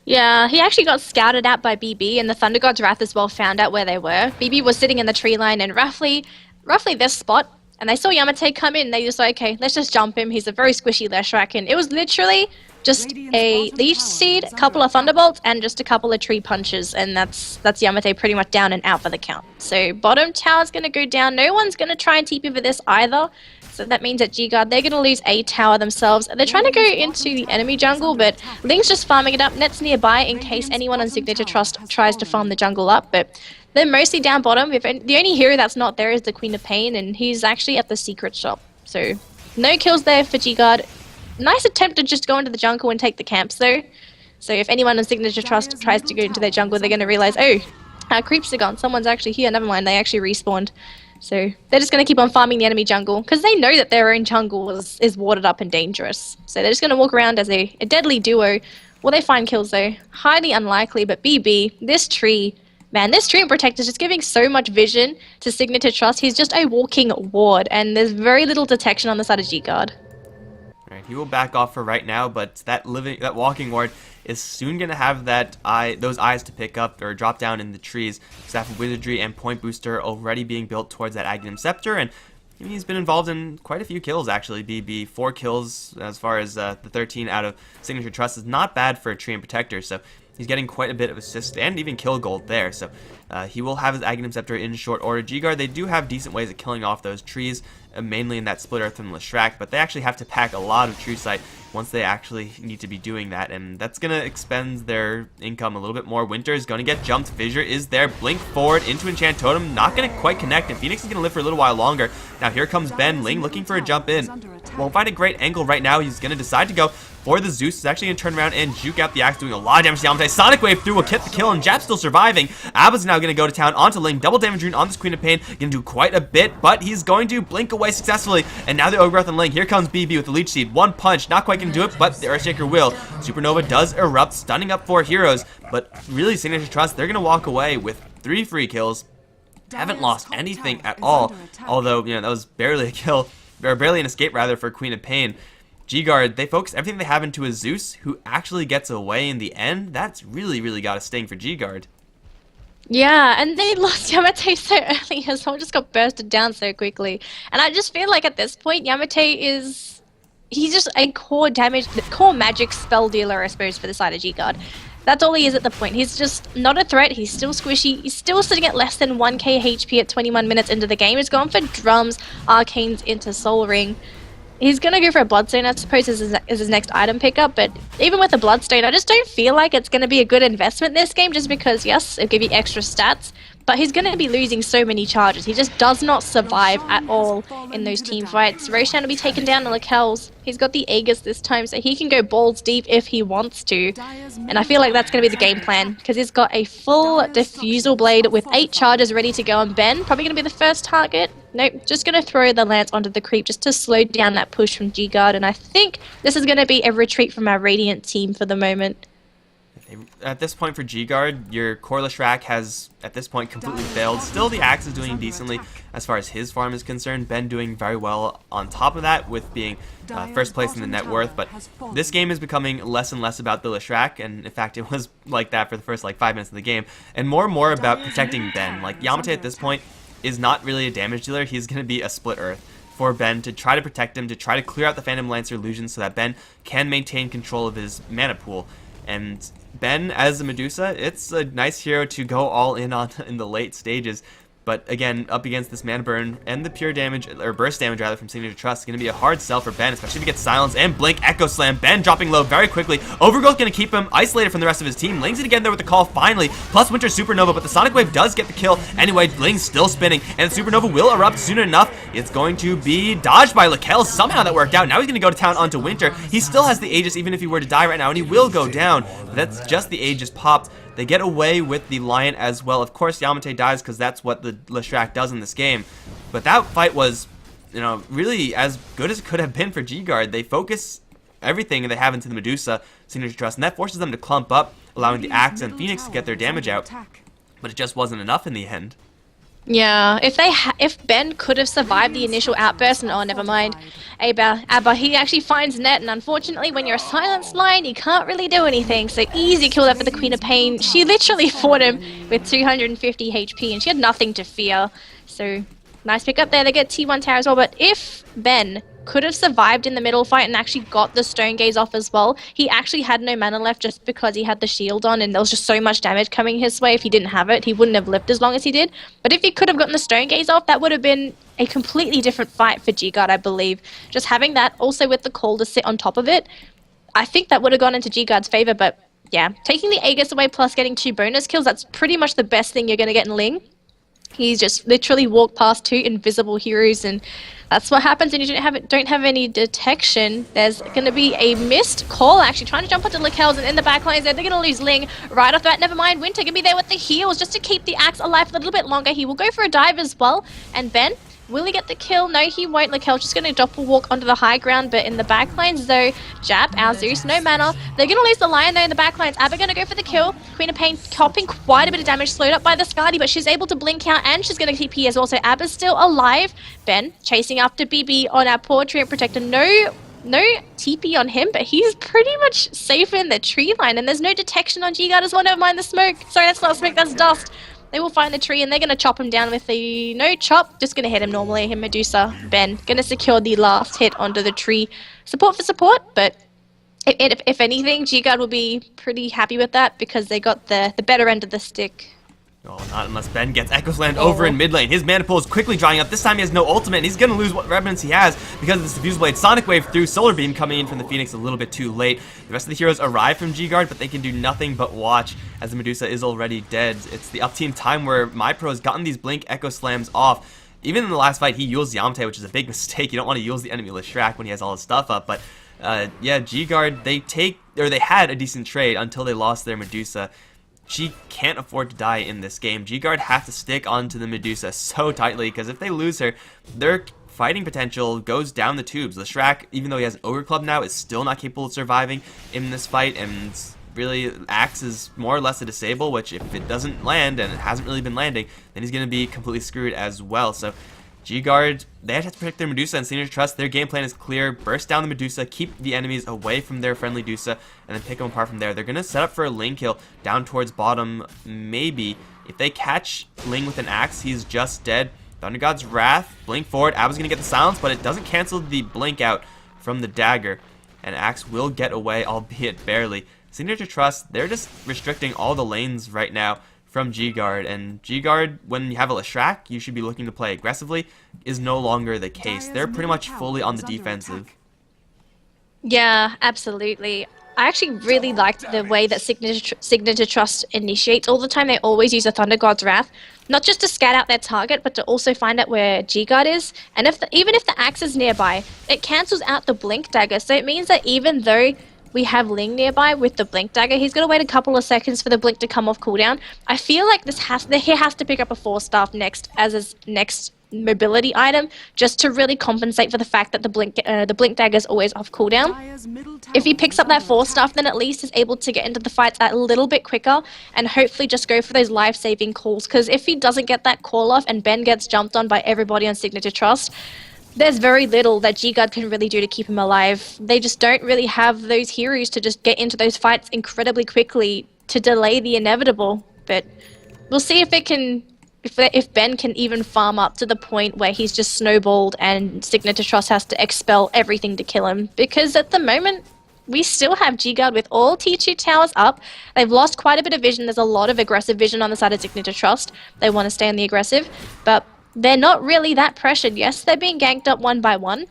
Yeah, he actually got scouted out by BB, and the Thunder God's Wrath as well found out where they were. BB was sitting in the tree line in roughly this spot, and they saw Yamate come in, and they just like, okay, let's just jump him. He's a very squishy Leshrac, and it was literally just a Leech Seed, a couple of Thunderbolts, and just a couple of Tree Punches, and that's Yamate pretty much down and out for the count. So bottom tower's going to go down. No one's going to try and TP for this either. So that means at GGuard, they're going to lose a tower themselves. They're trying to go into the enemy jungle, but Ling's just farming it up. Net's nearby in case anyone on Signature Trust tries to farm the jungle up, but they're mostly down bottom. The only hero that's not there is the Queen of Pain, and he's actually at the secret shop. So no kills there for GGuard. Nice attempt to just go into the jungle and take the camps, though. So if anyone on Signature Trust tries to go into their jungle, they're going to realize, oh, our creeps are gone. Someone's actually here. Never mind, they actually respawned. So they're just going to keep on farming the enemy jungle because they know that their own jungle is warded up and dangerous. So they're just going to walk around as a deadly duo. Will they find kills, though? Highly unlikely, but BB, this tree... Man, this Treant Protector is just giving so much vision to Signature Trust. He's just a walking ward, and there's very little detection on the side of GGuard. Right, he will back off for right now, but that walking ward is soon going to have those eyes to pick up or drop down in the trees. Staff of Wizardry and Point Booster already being built towards that Aghanim Scepter, and he's been involved in quite a few kills, actually. BB, 4 kills as far as the 13 out of Signature Trust is not bad for a Treant Protector, so he's getting quite a bit of assist and even kill gold there, so he will have his Aghanim Scepter in short order. GGuard, they do have decent ways of killing off those trees, mainly in that Split Earth from Leshrac, but they actually have to pack a lot of True Sight once they actually need to be doing that, and that's going to expend their income a little bit more. Winter is going to get jumped. Fissure is there. Blink forward into Enchant Totem. Not going to quite connect, and Phoenix is going to live for a little while longer. Now here comes Ben. Ling looking for a jump in. Won't find a great angle right now. He's going to decide to go for the Zeus. Is actually going to turn around and juke out the axe, doing a lot of damage to Yamate. Sonic Wave through will get the kill, and Jap's still surviving. Abba's now going to go to town onto Ling. Double damage rune on this Queen of Pain. Going to do quite a bit, but he's going to blink away successfully. And now the Overgrowth on Ling. Here comes BB with the Leech Seed. One punch. Not quite going to do it, but the Earthshaker will. Supernova does erupt, stunning up 4 heroes. But really, Signature Trust, they're going to walk away with 3 free kills. Haven't lost anything at all. Although, you know, that was barely a kill, or barely an escape, rather, for Queen of Pain. GGuard, they focus everything they have into a Zeus, who actually gets away in the end. That's really, really got a sting for GGuard. Yeah, and they lost Yamate so early as well, just got bursted down so quickly. And I just feel like at this point, Yamate is... He's just a core magic spell dealer, I suppose, for the side of GGuard. That's all he is at the point. He's just not a threat. He's still squishy. He's still sitting at less than 1k HP at 21 minutes into the game. He's gone for drums, arcanes into Soul Ring. He's going to go for a Bloodstone, I suppose, as his next item pickup, but even with the Bloodstone, I just don't feel like it's going to be a good investment this game, just because, yes, it'll give you extra stats, but he's going to be losing so many charges. He just does not survive at all in those team fights. Roshan will be taken down on the Kells. He's got the Aegis this time, so he can go balls deep if he wants to, and I feel like that's going to be the game plan, because he's got a full Diffusal Blade with 8 charges ready to go on Ben. Probably going to be the first target. Nope, just going to throw the Lance onto the creep just to slow down that push from GGuard, and I think this is going to be a retreat from our Radiant team for the moment. At this point for GGuard, your core Leshrac has, at this point, completely failed. Still, the Axe is doing decently as far as his farm is concerned. Ben doing very well on top of that with being first place in the net worth, but this game is becoming less and less about the Leshrac, and in fact, it was like that for the first, 5 minutes of the game, and more about protecting Ben. Like, Yamate at this point is not really a damage dealer. He's going to be a Split Earth for Ben to try to protect him, to try to clear out the Phantom Lancer illusion so that Ben can maintain control of his mana pool. And Ben, as a Medusa, it's a nice hero to go all in on in the late stages. But again, up against this mana burn and the pure damage, or burst damage rather, from Signature Trust, is going to be a hard sell for Ben, especially if he gets Silence and Blink Echo Slam. Ben dropping low very quickly. Overgrowth going to keep him isolated from the rest of his team. Ling's going to get there with the call finally, plus Winter Supernova, but the Sonic Wave does get the kill. Anyway, Ling's still spinning, and Supernova will erupt soon enough. It's going to be dodged by Lakel. Somehow that worked out. Now he's going to go to town onto Winter. He still has the Aegis even if he were to die right now, and he will go down. But that's just the Aegis popped. They get away with the Lion as well. Of course, Yamate dies because that's what the Leshrac does in this game. But that fight was, you know, really as good as it could have been for GGuard. They focus everything they have into the Medusa Signature Trust, and that forces them to clump up, allowing the Axe and Phoenix to get their damage out. But it just wasn't enough in the end. Yeah, if Ben could have survived the initial outburst, and oh, never mind, Abba, he actually finds Net, and unfortunately, when you're a silenced line, you can't really do anything. So easy kill there for the Queen of Pain. She literally fought him with 250 HP, and she had nothing to fear. So nice pick up there. They get T1 tower as well. But if Ben could have survived in the middle fight and actually got the Stone Gaze off as well, he actually had no mana left just because he had the shield on, and there was just so much damage coming his way. If he didn't have it, he wouldn't have lived as long as he did. But if he could have gotten the Stone Gaze off, that would have been a completely different fight for GGuard, I believe. Just having that also with the call to sit on top of it, I think that would have gone into GGuard's favor. But yeah, taking the Aegis away plus getting 2 bonus kills, that's pretty much the best thing you're going to get in Ling. He's just literally walked past 2 invisible heroes, and that's what happens when you don't have any detection. There's going to be a missed call, actually, trying to jump onto Lakel's, and in the back lines there, they're going to lose Ling right off the bat. Never mind, Winter can be there with the heals just to keep the Axe alive a little bit longer. He will go for a dive as well, and Ben, will he get the kill? No, he won't. Lakel's just going to doppel walk onto the high ground, but in the back lines, though, Jap, our Zeus, no mana. They're going to lose the Lion, though, in the back lines. Abba going to go for the kill. Queen of Pain copping quite a bit of damage, slowed up by the Skadi, but she's able to blink out, and she's going to TP as well, so Abba's still alive. Ben chasing after BB on our poor Treant Protector. No TP on him, but he's pretty much safe in the tree line, and there's no detection on GGuard as well. Never mind the smoke. Sorry, that's not smoke, that's dust. They will find the tree, and they're going to chop him down with the... No chop, just going to hit him normally. Him, Medusa, Ben. Going to secure the last hit onto the tree. Support for support, but if anything, GGuard will be pretty happy with that because they got the better end of the stick. Oh, not unless Ben gets Echo Slammed over in mid lane. His mana pool is quickly drying up. This time he has no ultimate, and he's going to lose what remnants he has because of this Diffuse Blade. Sonic Wave through Solar Beam coming in from the Phoenix a little bit too late. The rest of the heroes arrive from GGuard, but they can do nothing but watch as the Medusa is already dead. It's the up team time where MyPro has gotten these Blink Echo Slams off. Even in the last fight, he used Yamate, which is a big mistake. You don't want to use the enemy Leshrac when he has all his stuff up, but yeah, GGuard, they had a decent trade until they lost their Medusa. She can't afford to die in this game. GGuard has to stick onto the Medusa so tightly because if they lose her, their fighting potential goes down the tubes. Leshrac, even though he has an Ogre Club now, is still not capable of surviving in this fight, and really Axe is more or less a disable, which if it doesn't land, and it hasn't really been landing, then he's going to be completely screwed as well. So GGuard, they have to protect their Medusa and Signature Trust. Their game plan is clear. Burst down the Medusa, keep the enemies away from their friendly Dusa, and then pick them apart from there. They're going to set up for a Ling kill down towards bottom, maybe. If they catch Ling with an Axe, he's just dead. Thunder God's Wrath, blink forward. Abba's going to get the silence, but it doesn't cancel the blink out from the dagger. And Axe will get away, albeit barely. Signature Trust, they're just restricting all the lanes right now from GGuard, and GGuard, when you have a Leshrac, you should be looking to play aggressively, is no longer the case. They're pretty much fully on the defensive. Yeah, absolutely. I actually really liked the way that Signature Trust initiates all the time. They always use a Thunder God's Wrath, not just to scout out their target, but to also find out where GGuard is. And even if the Axe is nearby, it cancels out the Blink Dagger, so it means that even though we have Ling nearby with the Blink Dagger, he's got to wait a couple of seconds for the Blink to come off cooldown. I feel like he has to pick up a Force Staff next as his next mobility item, just to really compensate for the fact that the Blink Dagger is always off cooldown. If he picks up that Force Staff, then at least is able to get into the fights a little bit quicker and hopefully just go for those life-saving calls, because if he doesn't get that call off and Ben gets jumped on by everybody on Signature Trust, there's very little that GGuard can really do to keep him alive. They just don't really have those heroes to just get into those fights incredibly quickly to delay the inevitable. But we'll see if if Ben can even farm up to the point where he's just snowballed and Signature Trust has to expel everything to kill him. Because at the moment, we still have GGuard with all T2 towers up. They've lost quite a bit of vision. There's a lot of aggressive vision on the side of Signature Trust. They want to stay on the aggressive, but they're not really that pressured. Yes, they're being ganked up one by one,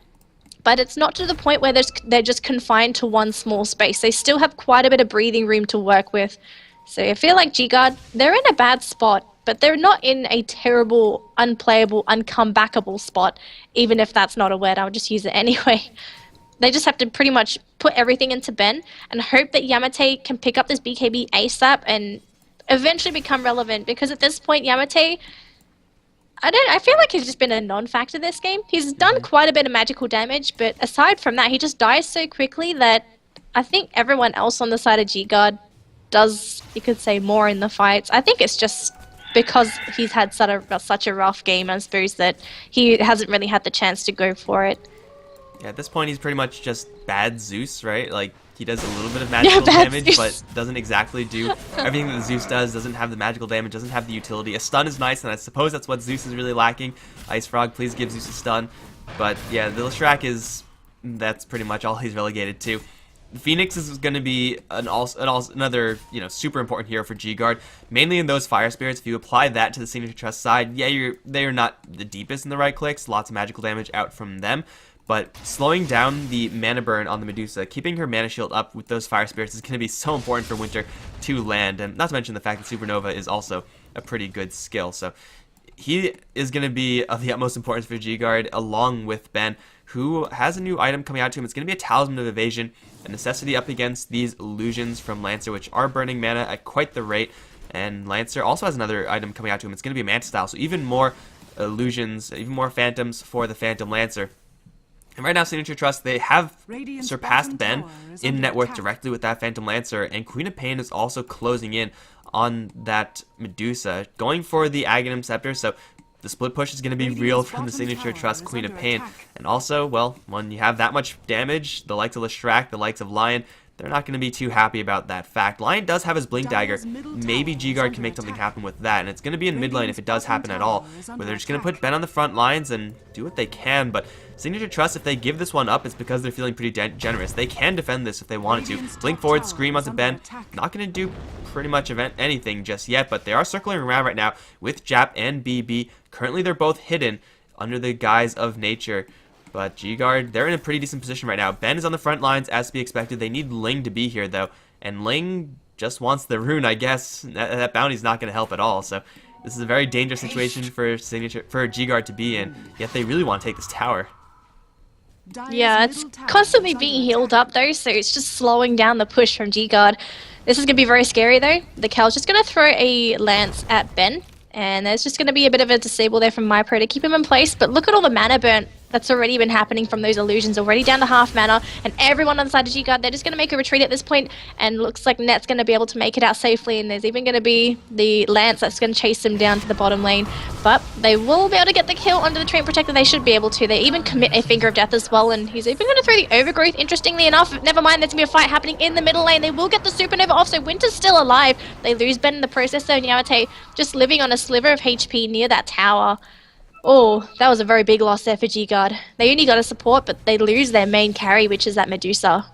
but it's not to the point where they're just confined to one small space. They still have quite a bit of breathing room to work with. So I feel like GGuard, they're in a bad spot, but they're not in a terrible, unplayable, uncomebackable spot, even if that's not a word. I would just use it anyway. They just have to pretty much put everything into Ben and hope that Yamate can pick up this BKB ASAP and eventually become relevant, because at this point, Yamate, I feel like he's just been a non-factor this game. He's done quite a bit of magical damage, but aside from that, he just dies so quickly that I think everyone else on the side of GGuard does, you could say, more in the fights. I think it's just because he's had such a rough game, I suppose, that he hasn't really had the chance to go for it. Yeah, at this point, he's pretty much just bad Zeus, right? Like, he does a little bit of magical damage, Zeus. but doesn't exactly do everything that Zeus does, doesn't have the magical damage, doesn't have the utility. A stun is nice, and I suppose that's what Zeus is really lacking. Ice Frog, please give Zeus a stun. But yeah, the Leshrac that's pretty much all he's relegated to. Phoenix is going to be another, super important hero for GGuard, mainly in those Fire Spirits. If you apply that to the Signature Trust side, yeah, they're not the deepest in the right clicks, lots of magical damage out from them. But slowing down the mana burn on the Medusa, keeping her mana shield up with those Fire Spirits is going to be so important for Winter to land. And not to mention the fact that Supernova is also a pretty good skill. So he is going to be of the utmost importance for GGuard, along with Ben, who has a new item coming out to him. It's going to be a Talisman of Evasion, a necessity up against these illusions from Lancer, which are burning mana at quite the rate. And Lancer also has another item coming out to him. It's going to be a Manta style, so even more illusions, even more phantoms for the Phantom Lancer. And right now, Signature Trust, they have surpassed Ben in net worth directly with that Phantom Lancer, and Queen of Pain is also closing in on that Medusa, going for the Aghanim Scepter, so the split push is going to be real from the Signature Trust Queen of Pain. And also, well, when you have that much damage, the likes of Leshrac, the likes of Lion, they're not going to be too happy about that fact. Lion does have his Blink Dagger. Maybe GGuard can make something happen with that, and it's going to be in mid lane if it does happen at all, where they're just going to put Ben on the front lines and do what they can. But Signature Trust, if they give this one up, it's because they're feeling pretty generous. They can defend this if they wanted to. Blink forward, Scream onto Ben. Not going to do pretty much anything just yet, but they are circling around right now with Jap and BB. Currently, they're both hidden under the guise of nature. But GGuard, they're in a pretty decent position right now. Ben is on the front lines, as to be expected. They need Ling to be here, though. And Ling just wants the rune, I guess. That bounty's not going to help at all. So this is a very dangerous situation for GGuard to be in. Yet they really want to take this tower. Yeah, it's constantly being healed up, though, so it's just slowing down the push from GGuard. This is going to be very scary, though. The Cal's just going to throw a Lance at Ben. And there's just going to be a bit of a disable there from MyPro to keep him in place. But look at all the mana burn that's already been happening from those illusions, already down to half mana. And everyone on the side of GGuard, they're just going to make a retreat at this point. And looks like Net's going to be able to make it out safely. And there's even going to be the Lance that's going to chase them down to the bottom lane. But they will be able to get the kill under the Treant Protector. They should be able to. They even commit a Finger of Death as well. And he's even going to throw the Overgrowth, interestingly enough. Never mind, there's going to be a fight happening in the middle lane. They will get the Supernova off, so Winter's still alive. They lose Ben in the process, though. Nyawate just living on a sliver of HP near that tower. Oh, that was a very big loss there for GGuard. They only got a support, but they lose their main carry, which is that Medusa.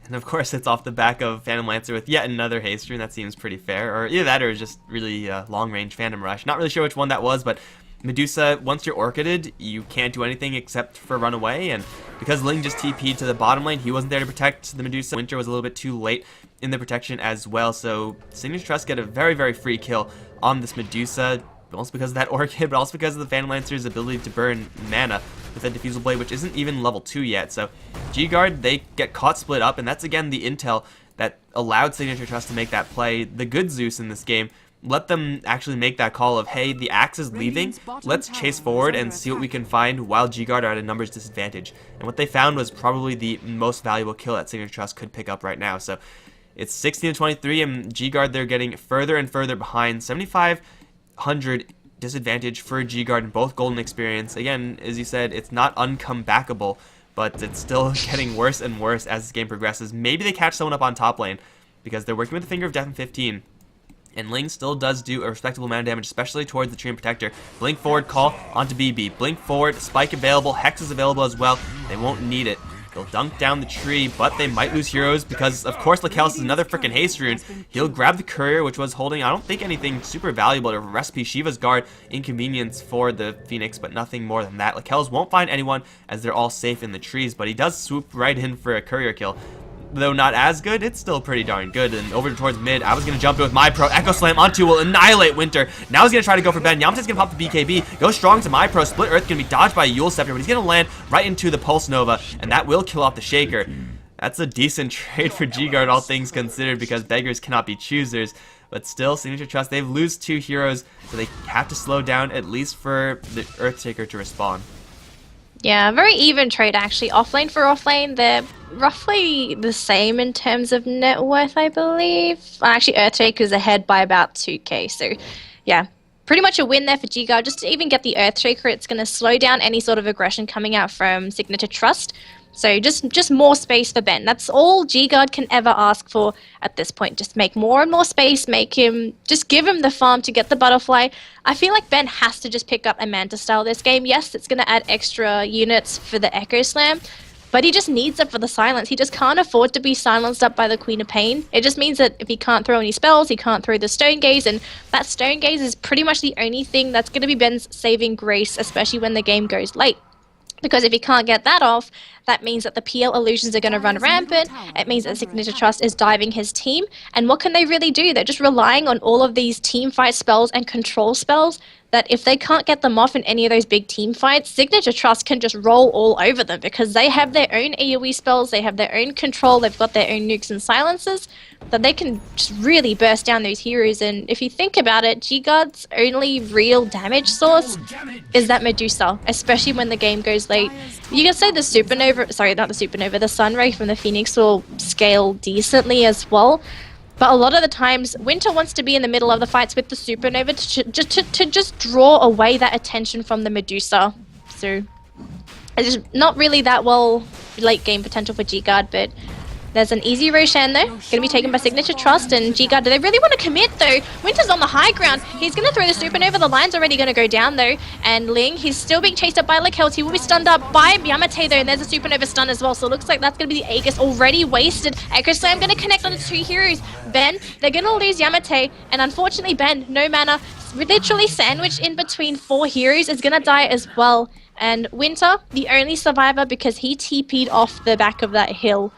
And of course, it's off the back of Phantom Lancer with yet another haste rune. That seems pretty fair. Or either that or just really long-range Phantom Rush. Not really sure which one that was, but Medusa, once you're Orchided, you can't do anything except for run away. And because Ling just TP'd to the bottom lane, he wasn't there to protect the Medusa. Winter was a little bit too late in the protection as well. So Signature Trust get a very, very free kill on this Medusa. Also because of that Orchid, but also because of the Phantom Lancer's ability to burn mana with that Diffusal Blade, which isn't even level 2 yet. So GGuard, they get caught split up, and that's again the intel that allowed Signature Trust to make that play. The good Zeus in this game let them actually make that call of, hey, the Axe is leaving, let's chase forward and see what we can find while GGuard are at a numbers disadvantage. And what they found was probably the most valuable kill that Signature Trust could pick up right now. So it's 16-23, and GGuard, they're getting further and further behind. 7,500 disadvantage for GGuard in both Golden Experience. Again, as you said, it's not uncomebackable, but it's still getting worse and worse as this game progresses. Maybe they catch someone up on top lane, because they're working with the Finger of Death in 15. And Ling still does do a respectable amount of damage, especially towards the Treant Protector. Blink forward, call onto BB. Blink forward, Spike available, Hex is available as well. They won't need it. They'll dunk down the tree, but they might lose heroes because, of course, Lakel's is another freaking haste rune. He'll grab the courier, which was holding, I don't think, anything super valuable to recipe Shiva's Guard inconvenience for the Phoenix, but nothing more than that. Lakel's won't find anyone as they're all safe in the trees, but he does swoop right in for a courier kill. Though not as good, it's still pretty darn good. And over towards mid, I was going to jump in with MyPro. Echo Slam onto will annihilate Winter. Now he's going to try to go for Ben. Yamate's going to pop the BKB. Go strong to MyPro. Split Earth going to be dodged by Yule Scepter, but he's going to land right into the Pulse Nova, and that will kill off the Shaker. That's a decent trade for GGuard, all things considered, because beggars cannot be choosers. but still, Signature Trust, they lose 2 heroes, so they have to slow down at least for the Earthshaker to respawn. Yeah, very even trade actually. Offlane for offlane, they're roughly the same in terms of net worth, I believe. Actually, Earthshaker's ahead by about 2k, so yeah. Pretty much a win there for GGuard. Just to even get the Earthshaker, it's going to slow down any sort of aggression coming out from Signature Trust. So just more space for Ben. That's all GGuard can ever ask for at this point. Just make more and more space, just give him the farm to get the butterfly. I feel like Ben has to just pick up a Manta style this game. Yes, it's going to add extra units for the Echo Slam, but he just needs it for the silence. He just can't afford to be silenced up by the Queen of Pain. It just means that if he can't throw any spells, he can't throw the Stone Gaze, and that Stone Gaze is pretty much the only thing that's going to be Ben's saving grace, especially when the game goes late. Because if he can't get that off, that means that the PL illusions are going to run rampant. It means that Signature Trust is diving his team. And what can they really do? They're just relying on all of these team fight spells and control spells that if they can't get them off in any of those big team fights, Signature Trust can just roll all over them because they have their own AoE spells, they have their own control, they've got their own nukes and silences, that they can just really burst down those heroes. And if you think about it, GGuard's only real damage source is that Medusa, especially when the game goes late. You can say the Supernova, sorry, not the Supernova, the Sunray from the Phoenix will scale decently as well. But a lot of the times, Winter wants to be in the middle of the fights with the Supernova to just draw away that attention from the Medusa. So, it's just not really that well late game potential for GGuard, but there's an easy Roshan though, going to be taken by Signature Trust, and GGuard, do they really want to commit though? Winter's on the high ground, he's going to throw the Supernova, the line's already going to go down though, and Ling, he's still being chased up by Lekels, he will be stunned up by Yamate though, and there's a Supernova stun as well, so it looks like that's going to be the Aegis already wasted. Echo Slam going to connect on the 2 heroes. Ben, they're going to lose Yamate, and unfortunately Ben, no mana, literally sandwiched in between 4 heroes, is going to die as well. And Winter, the only survivor because he TP'd off the back of that hill.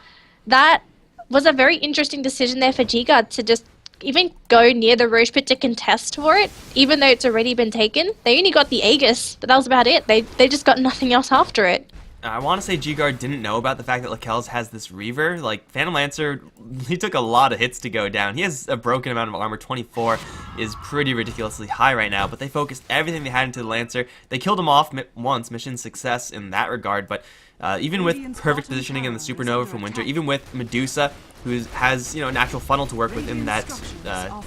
That was a very interesting decision there for GGuard to just even go near the Roche Pit to contest for it, even though it's already been taken. They only got the Aegis, but that was about it. They just got nothing else after it. I want to say GGuard didn't know about the fact that Lekels has this Reaver. Like, Phantom Lancer, he took a lot of hits to go down. He has a broken amount of armor. 24 is pretty ridiculously high right now, but they focused everything they had into the Lancer. They killed him off once, mission success in that regard, but even with perfect positioning in the Supernova from Winter, even with Medusa, who has, you know, a natural funnel to work within that,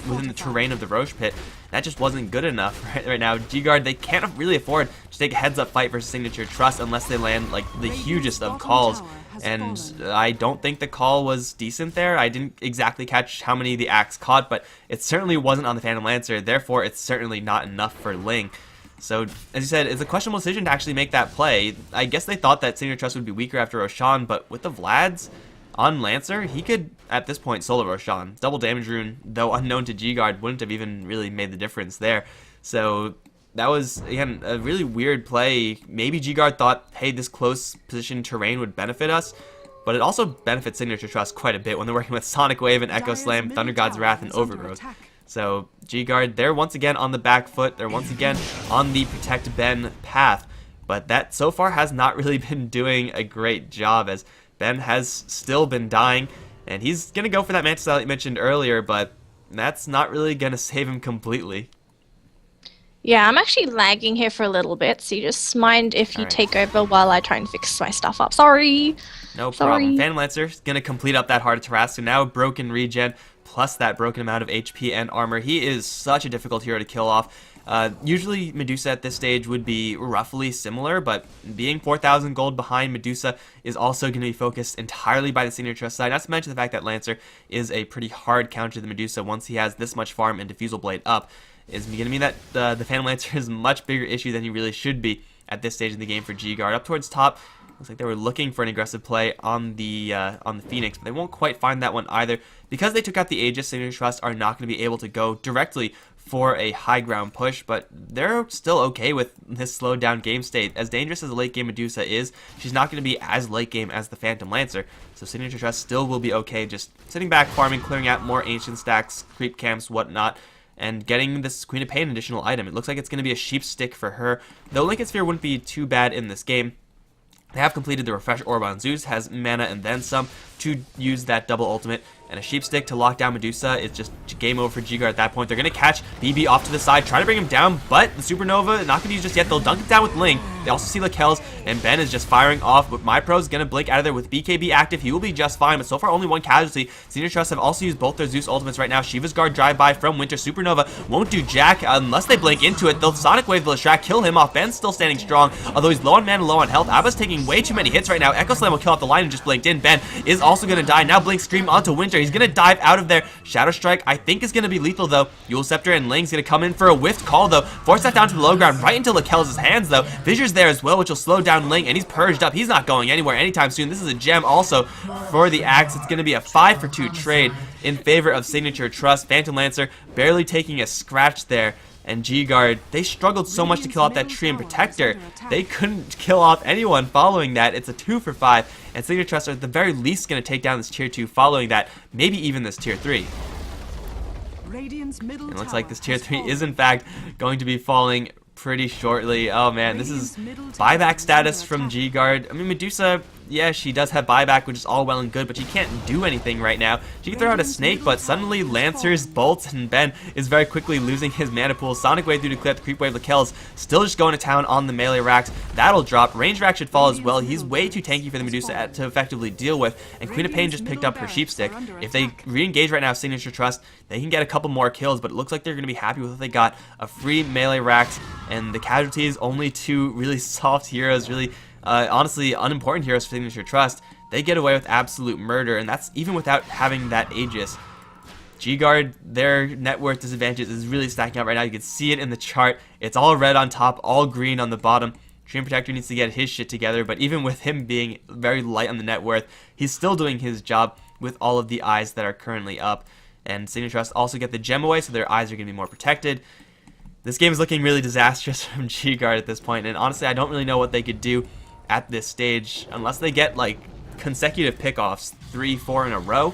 within the terrain of the Roche Pit, that just wasn't good enough right now. GGuard, they can't really afford to take a heads-up fight versus Signature Trust unless they land, like, the hugest of calls. And I don't think the call was decent there. I didn't exactly catch how many the Axe caught, but it certainly wasn't on the Phantom Lancer, therefore it's certainly not enough for Ling. So, as you said, it's a questionable decision to actually make that play. I guess they thought that Signature Trust would be weaker after Roshan, but with the Vlads on Lancer, he could, at this point, solo Roshan. Double damage rune, though unknown to GGuard, wouldn't have even really made the difference there. So, that was, again, a really weird play. Maybe GGuard thought, hey, this close position terrain would benefit us, but it also benefits Signature Trust quite a bit when they're working with Sonic Wave and Echo Slam, Thunder God's Wrath, and Overgrowth. So, GGuard, they're once again on the back foot. They're once again on the Protect Ben path. But that, so far, has not really been doing a great job, as Ben has still been dying. And he's going to go for that Manta style that you mentioned earlier, but that's not really going to save him completely. Yeah, I'm actually lagging here for a little bit, so you just mind if you take over while I try and fix my stuff up. Sorry. No problem. Phantom Lancer is going to complete up that Heart of Tarrasque, so now broken regen, plus that broken amount of HP and armor. He is such a difficult hero to kill off. Usually Medusa at this stage would be roughly similar, but being 4,000 gold behind Medusa is also going to be focused entirely by the Signature Trust side, not to mention the fact that Lancer is a pretty hard counter to the Medusa once he has this much farm and Diffusal Blade up. Is going to mean that the Phantom Lancer is a much bigger issue than he really should be at this stage in the game for GGuard. Up towards top, looks like they were looking for an aggressive play on the Phoenix, but they won't quite find that one either. Because they took out the Aegis, Signature Trust are not going to be able to go directly for a high ground push, but they're still okay with this slowed down game state. As dangerous as the late game Medusa is, she's not going to be as late game as the Phantom Lancer, so Signature Trust still will be okay just sitting back, farming, clearing out more ancient stacks, creep camps, whatnot, and getting this Queen of Pain additional item. It looks like it's going to be a sheep stick for her, though Lincoln Sphere wouldn't be too bad in this game. They have completed the Refresh Orb on Zeus, has mana and then some. to use that double ultimate, and a Sheep Stick to lock down Medusa. It's just game over for GGuard at that point. They're going to catch BB off to the side, try to bring him down, but the Supernova not going to use just yet. They'll dunk it down with Ling. They also see Lakel's, and Ben is just firing off, but MyPro's going to blink out of there with BKB active. He will be just fine, but so far only one casualty. Senior Trust have also used both their Zeus ultimates right now. Shiva's Guard drive-by from Winter. Supernova won't do jack unless they blink into it. They'll Sonic Wave the Leshrac, kill him off. Ben's still standing strong, although he's low on mana, low on health. Abba's taking way too many hits right now. Echo Slam will kill off the line and just blinked in. Ben is also going to die. Now Blink Scream onto Winter. He's going to dive out of there. Shadow Strike, I think, is going to be lethal, though. Eul Scepter and Ling's going to come in for a whiffed call, though. Force that down to the low ground right into Lakel's hands, though. Fissure's there as well, which will slow down Ling, and he's purged up. He's not going anywhere anytime soon. This is a gem also for the Axe. It's going to be a 5-for-2 trade in favor of Signature Trust. Phantom Lancer barely taking a scratch there. And GGuard, they struggled so much to kill off that tree and Protector. They couldn't kill off anyone following that. It's a 2-for-5. And Signature Trust are at the very least going to take down this tier 2 following that. Maybe even this tier 3. And it looks like this tier 3 is in fact going to be falling pretty shortly. Oh man, this is buyback status from GGuard. I mean, Medusa, yeah, she does have buyback, which is all well and good, but she can't do anything right now. She can throw out a snake, but suddenly Lancers, Bolts, and Ben is very quickly losing his mana pool. Sonic Wave through to clip, Creep Wave, Lakel's still just going to town on the melee racks. That'll drop. Range rack should fall as well. He's way too tanky for the Medusa to effectively deal with, and Queen of Pain just picked up her Sheep Stick. If they re-engage right now, Signature Trust, they can get a couple more kills, but it looks like they're going to be happy with what they got. A free melee racks, and the casualties, only 2 really soft heroes, really honestly unimportant heroes for Signature Trust. They get away with absolute murder, and that's even without having that Aegis. GGuard, their net worth disadvantage is really stacking up right now. You can see it in the chart. It's all red on top, all green on the bottom. Dream Protector needs to get his shit together, but even with him being very light on the net worth, he's still doing his job with all of the eyes that are currently up. And Signature Trust also get the gem away, so their eyes are going to be more protected. This game is looking really disastrous from GGuard at this point, and honestly, I don't really know what they could do at this stage unless they get like consecutive pickoffs, 3-4 in a row.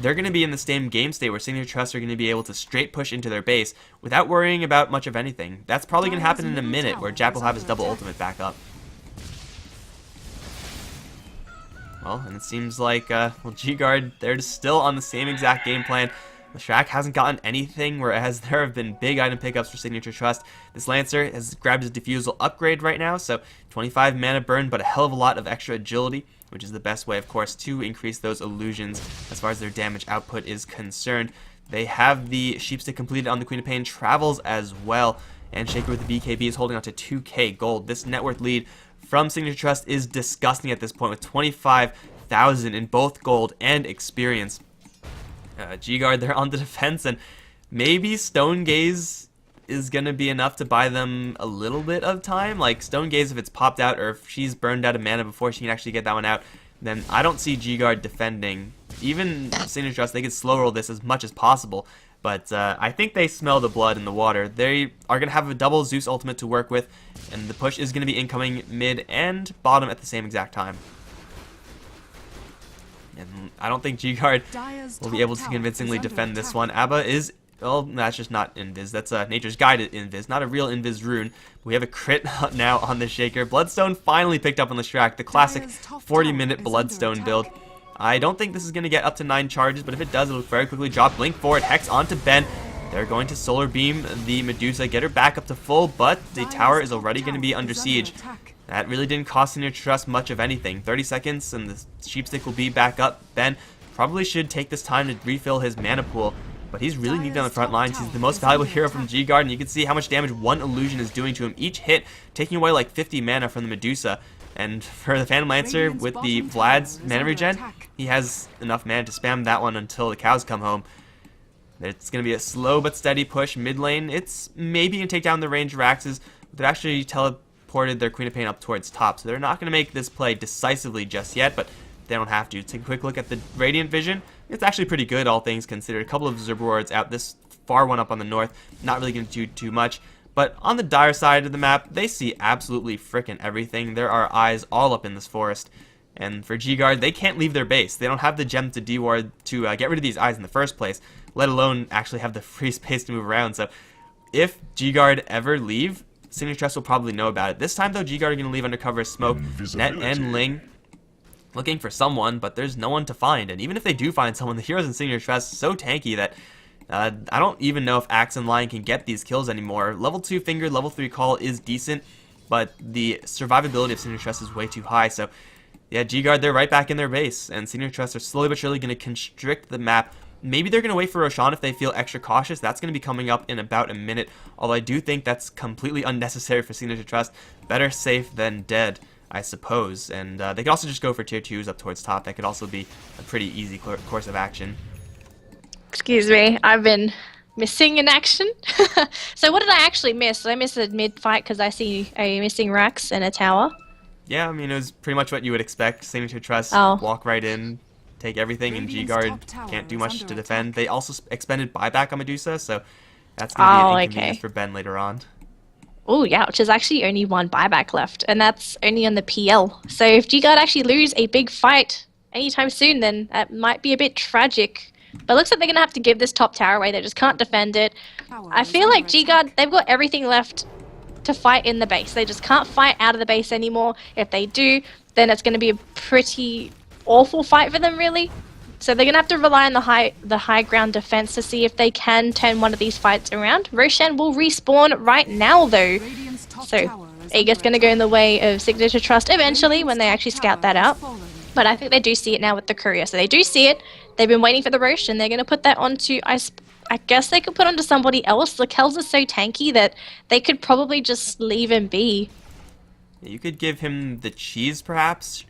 They're going to be in the same game state where Signature Trust are going to be able to straight push into their base without worrying about much of anything. That's probably going to happen in a minute, where Jap will have his double ultimate back up. Well, and it seems like well, GGuard, they're still on the same exact game plan. Leshrac hasn't gotten anything, whereas there have been big item pickups for Signature Trust. This Lancer has grabbed his Diffusal upgrade right now, so 25 mana burn, but a hell of a lot of extra agility, which is the best way, of course, to increase those illusions as far as their damage output is concerned. They have the Sheep Stick completed on the Queen of Pain, Travels as well, and Shaker with the BKB is holding on to 2k gold. This net worth lead from Signature Trust is disgusting at this point, with 25,000 in both gold and experience. GGuard, they're on the defense, and maybe Stone Gaze is going to be enough to buy them a little bit of time. Like, Stone Gaze, if it's popped out, or if she's burned out of mana before she can actually get that one out, then I don't see GGuard defending. Even Signature Trust, they could slow roll this as much as possible, but I think they smell the blood in the water. They are going to have a double Zeus ultimate to work with, and the push is going to be incoming mid and bottom at the same exact time. And I don't think GGuard will be able to convincingly defend this one. Abba is, well, that's just not Invis. That's Nature's Guided Invis, not a real Invis rune. We have a crit now on the Shaker. Bloodstone finally picked up on the Leshrac, the classic 40-minute Bloodstone build. I don't think this is going to get up to 9 charges, but if it does, it'll very quickly drop. Blink forward, Hex onto Ben. They're going to Solar Beam the Medusa, get her back up to full, but the tower is already going to be under siege. That really didn't cost Signature Trust much of anything. 30 seconds and the Sheep Stick will be back up. Ben probably should take this time to refill his mana pool, but he's really needed on the front lines. He's the most valuable hero from GGuard, and you can see how much damage one illusion is doing to him. Each hit taking away like 50 mana from the Medusa. And for the Phantom Lancer with the Vlad's mana regen, he has enough mana to spam that one until the cows come home. It's going to be a slow but steady push mid lane. It's maybe going to take down the range Raxes, but they're actually teleported their Queen of Pain up towards top, so they're not going to make this play decisively just yet, but they don't have to. Take a quick look at the Radiant Vision. It's actually pretty good, all things considered. A couple of Zerbords out, this far one up on the north, not really going to do too much. But on the dire side of the map, they see absolutely frickin' everything. There are eyes all up in this forest. And for GGuard, they can't leave their base. They don't have the gem to deward to get rid of these eyes in the first place, let alone actually have the free space to move around. So if GGuard ever leave, Signature Trust will probably know about it. This time, though, GGuard are going to leave under cover of smoke. Net and Ling looking for someone, but there's no one to find. And even if they do find someone, the heroes in Signature Trust is so tanky that I don't even know if Axe and Lion can get these kills anymore. Level 2 Finger, level 3 Call is decent, but the survivability of Signature Trust is way too high. So yeah, GGuard, they're right back in their base, and Signature Trust are slowly but surely going to constrict the map. Maybe they're going to wait for Roshan if they feel extra cautious. That's going to be coming up in about a minute, although I do think that's completely unnecessary for Signature Trust. Better safe than dead, I suppose. And they could also just go for tier 2s up towards top. That could also be a pretty easy course of action. Excuse me, I've been missing in action. So what did I actually miss? Did I miss a mid-fight because I see a missing Rax and a tower? Yeah, I mean, it was pretty much what you would expect. Signature Trust, walk right in, take everything, and GGuard can't do much to defend. They also expended buyback on Medusa, so that's going to be an inconvenience for Ben later on. Oh, yeah, which is actually only one buyback left, and that's only on the PL. So if GGuard actually lose a big fight anytime soon, then that might be a bit tragic. But it looks like they're going to have to give this top tower away. They just can't defend it. I feel like GGuard, they've got everything left to fight in the base. They just can't fight out of the base anymore. If they do, then it's going to be a pretty awful fight for them, really. So they're going to have to rely on the high ground defense to see if they can turn one of these fights around. Roshan will respawn right now, though. So Aegis going to go in the way of Signature Trust eventually when they actually scout that out. But I think they do see it now with the courier. So they do see it. They've been waiting for the Rosh, and they're going to put that onto, I guess they could put onto somebody else. The Kells are so tanky that they could probably just leave him be. You could give him the cheese, perhaps.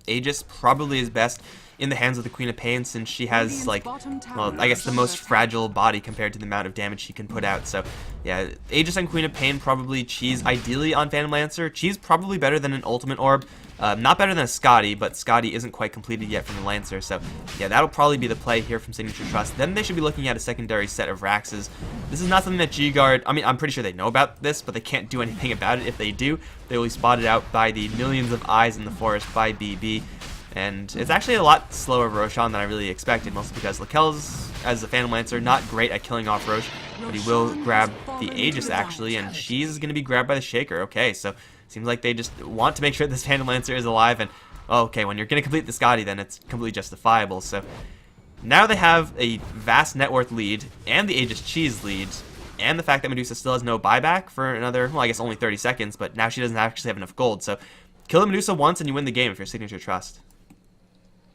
Aegis probably is best in the hands of the Queen of Pain, since she has, like, well, I guess the most fragile body compared to the amount of damage she can put out. So, yeah, Aegis and Queen of Pain, probably cheese ideally on Phantom Lancer. Cheese probably better than an Ultimate Orb. Not better than a Scotty, but Scotty isn't quite completed yet from the Lancer, so yeah, that'll probably be the play here from Signature Trust. Then they should be looking at a secondary set of Raxes. This is not something that GGuard, I mean, I'm pretty sure they know about this, but they can't do anything about it. If they do, they will be spotted out by the millions of eyes in the forest by BB. And it's actually a lot slower Roshan than I really expected, mostly because Lakel's, as a Phantom Lancer, not great at killing off Rosh, but he will grab the Aegis, actually, and she's going to be grabbed by the Shaker. Okay, so seems like they just want to make sure this Phantom Lancer is alive, and okay, when you're going to complete the Scotty, then it's completely justifiable. So now they have a vast net worth lead, and the Aegis cheese lead, and the fact that Medusa still has no buyback for another, well, I guess only 30 seconds, but now she doesn't actually have enough gold. So kill the Medusa once and you win the game if you're Signature Trust.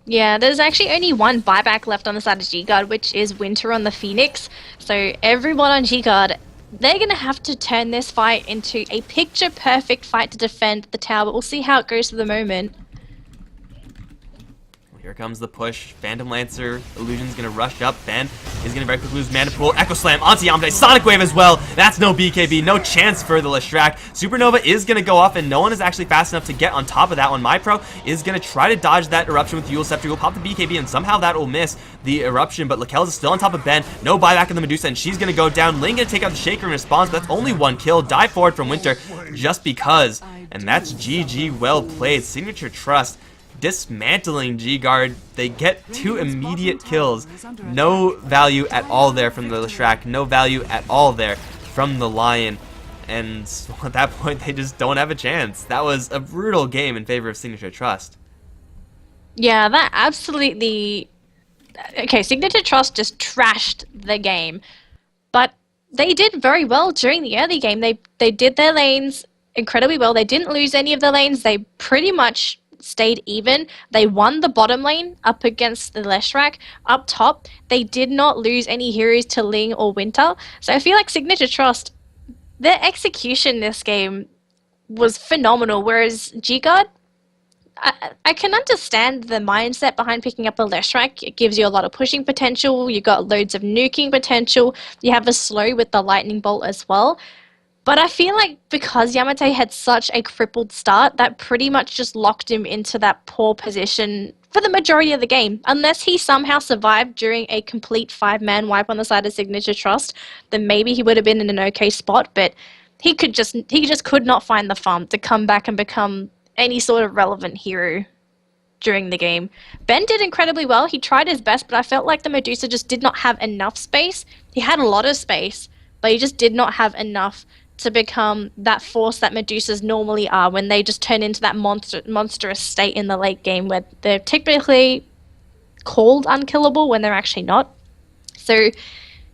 Yeah, there's actually only one buyback left on the side of GGuard, which is Winter on the Phoenix. So everyone on GGuard, they're going to have to turn this fight into a picture-perfect fight to defend the tower, but we'll see how it goes for the moment. Here comes the push. Phantom Lancer, Illusion's going to rush up. Ben is going to very quickly lose Mana Pool. Echo Slam onto Yamate. Sonic Wave as well. That's no BKB. No chance for the Leshrac. Supernova is going to go off, and no one is actually fast enough to get on top of that one. MyPro is going to try to dodge that Eruption with Eul Scepter. He'll pop the BKB, and somehow that will miss the Eruption, but Lakel's is still on top of Ben. No buyback on the Medusa, and she's going to go down. Ling going to take out the Shaker in response, but that's only one kill. Dive forward from Winter just because, and that's GG. Well played. Signature Trust dismantling GGuard. They get 2 immediate kills. No value at all there from the Leshrac. No value at all there from the Lion. And at that point, they just don't have a chance. That was a brutal game in favor of Signature Trust. Yeah, that absolutely... Okay, Signature Trust just trashed the game. But they did very well during the early game. They did their lanes incredibly well. They didn't lose any of the lanes. They pretty much stayed even. They won the bottom lane up against the Leshrac. Up top, they did not lose any heroes to Ling or Winter. So I feel like Signature Trust, their execution this game was phenomenal, whereas GGuard, I can understand the mindset behind picking up a Leshrac. It gives you a lot of pushing potential. You got loads of nuking potential. You have a slow with the lightning bolt as well. But I feel like because Yamate had such a crippled start, that pretty much just locked him into that poor position for the majority of the game. Unless he somehow survived during a complete 5-man wipe on the side of Signature Trust, then maybe he would have been in an okay spot. But he just could not find the farm to come back and become any sort of relevant hero during the game. Ben did incredibly well. He tried his best, but I felt like the Medusa just did not have enough space. He had a lot of space, but he just did not have enough to become that force that Medusas normally are when they just turn into that monstrous state in the late game where they're typically called unkillable when they're actually not. So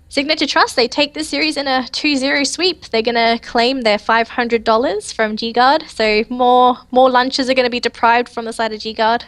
Signature Trust, they take this series in a 2-0 sweep. They're going to claim their $500 from GGuard. So more lunches are going to be deprived from the side of GGuard.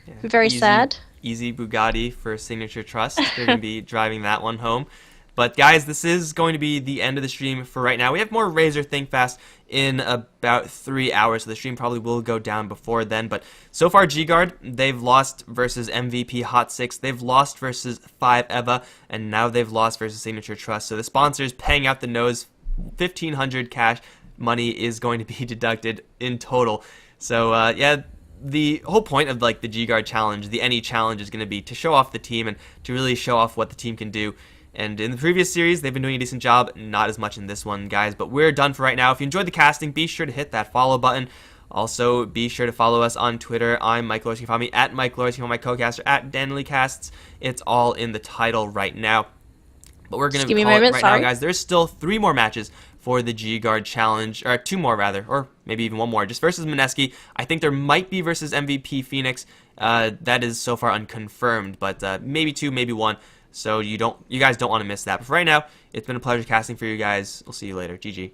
Yeah, very sad. Easy Bugatti for Signature Trust. They're going to be driving that one home. But guys, this is going to be the end of the stream for right now. We have more Razor Think Fast in about 3 hours, so the stream probably will go down before then. But so far, GGuard, they've lost versus MVP Hot 6. They've lost versus 5 Eva, and now they've lost versus Signature Trust. So the sponsors paying out the nose. 1,500 cash money is going to be deducted in total. So yeah, the whole point of like the GGuard challenge, the any challenge, is going to be to show off the team and to really show off what the team can do. And in the previous series, they've been doing a decent job. Not as much in this one, guys. But we're done for right now. If you enjoyed the casting, be sure to hit that follow button. Also, be sure to follow us on Twitter. I'm Mikelorus. You can follow me at Mikelorus. You can follow my co-caster at Danelie Casts. It's all in the title right now. But we're going to call it right now, guys. There's still 3 more matches for the GGuard challenge. Or 2 more, rather. Or maybe even 1 more. Just versus Mineski. I think there might be versus MVP Phoenix. That is so far unconfirmed. But maybe 2, maybe 1. So you guys don't want to miss that. But for right now, it's been a pleasure casting for you guys. We'll see you later. GG.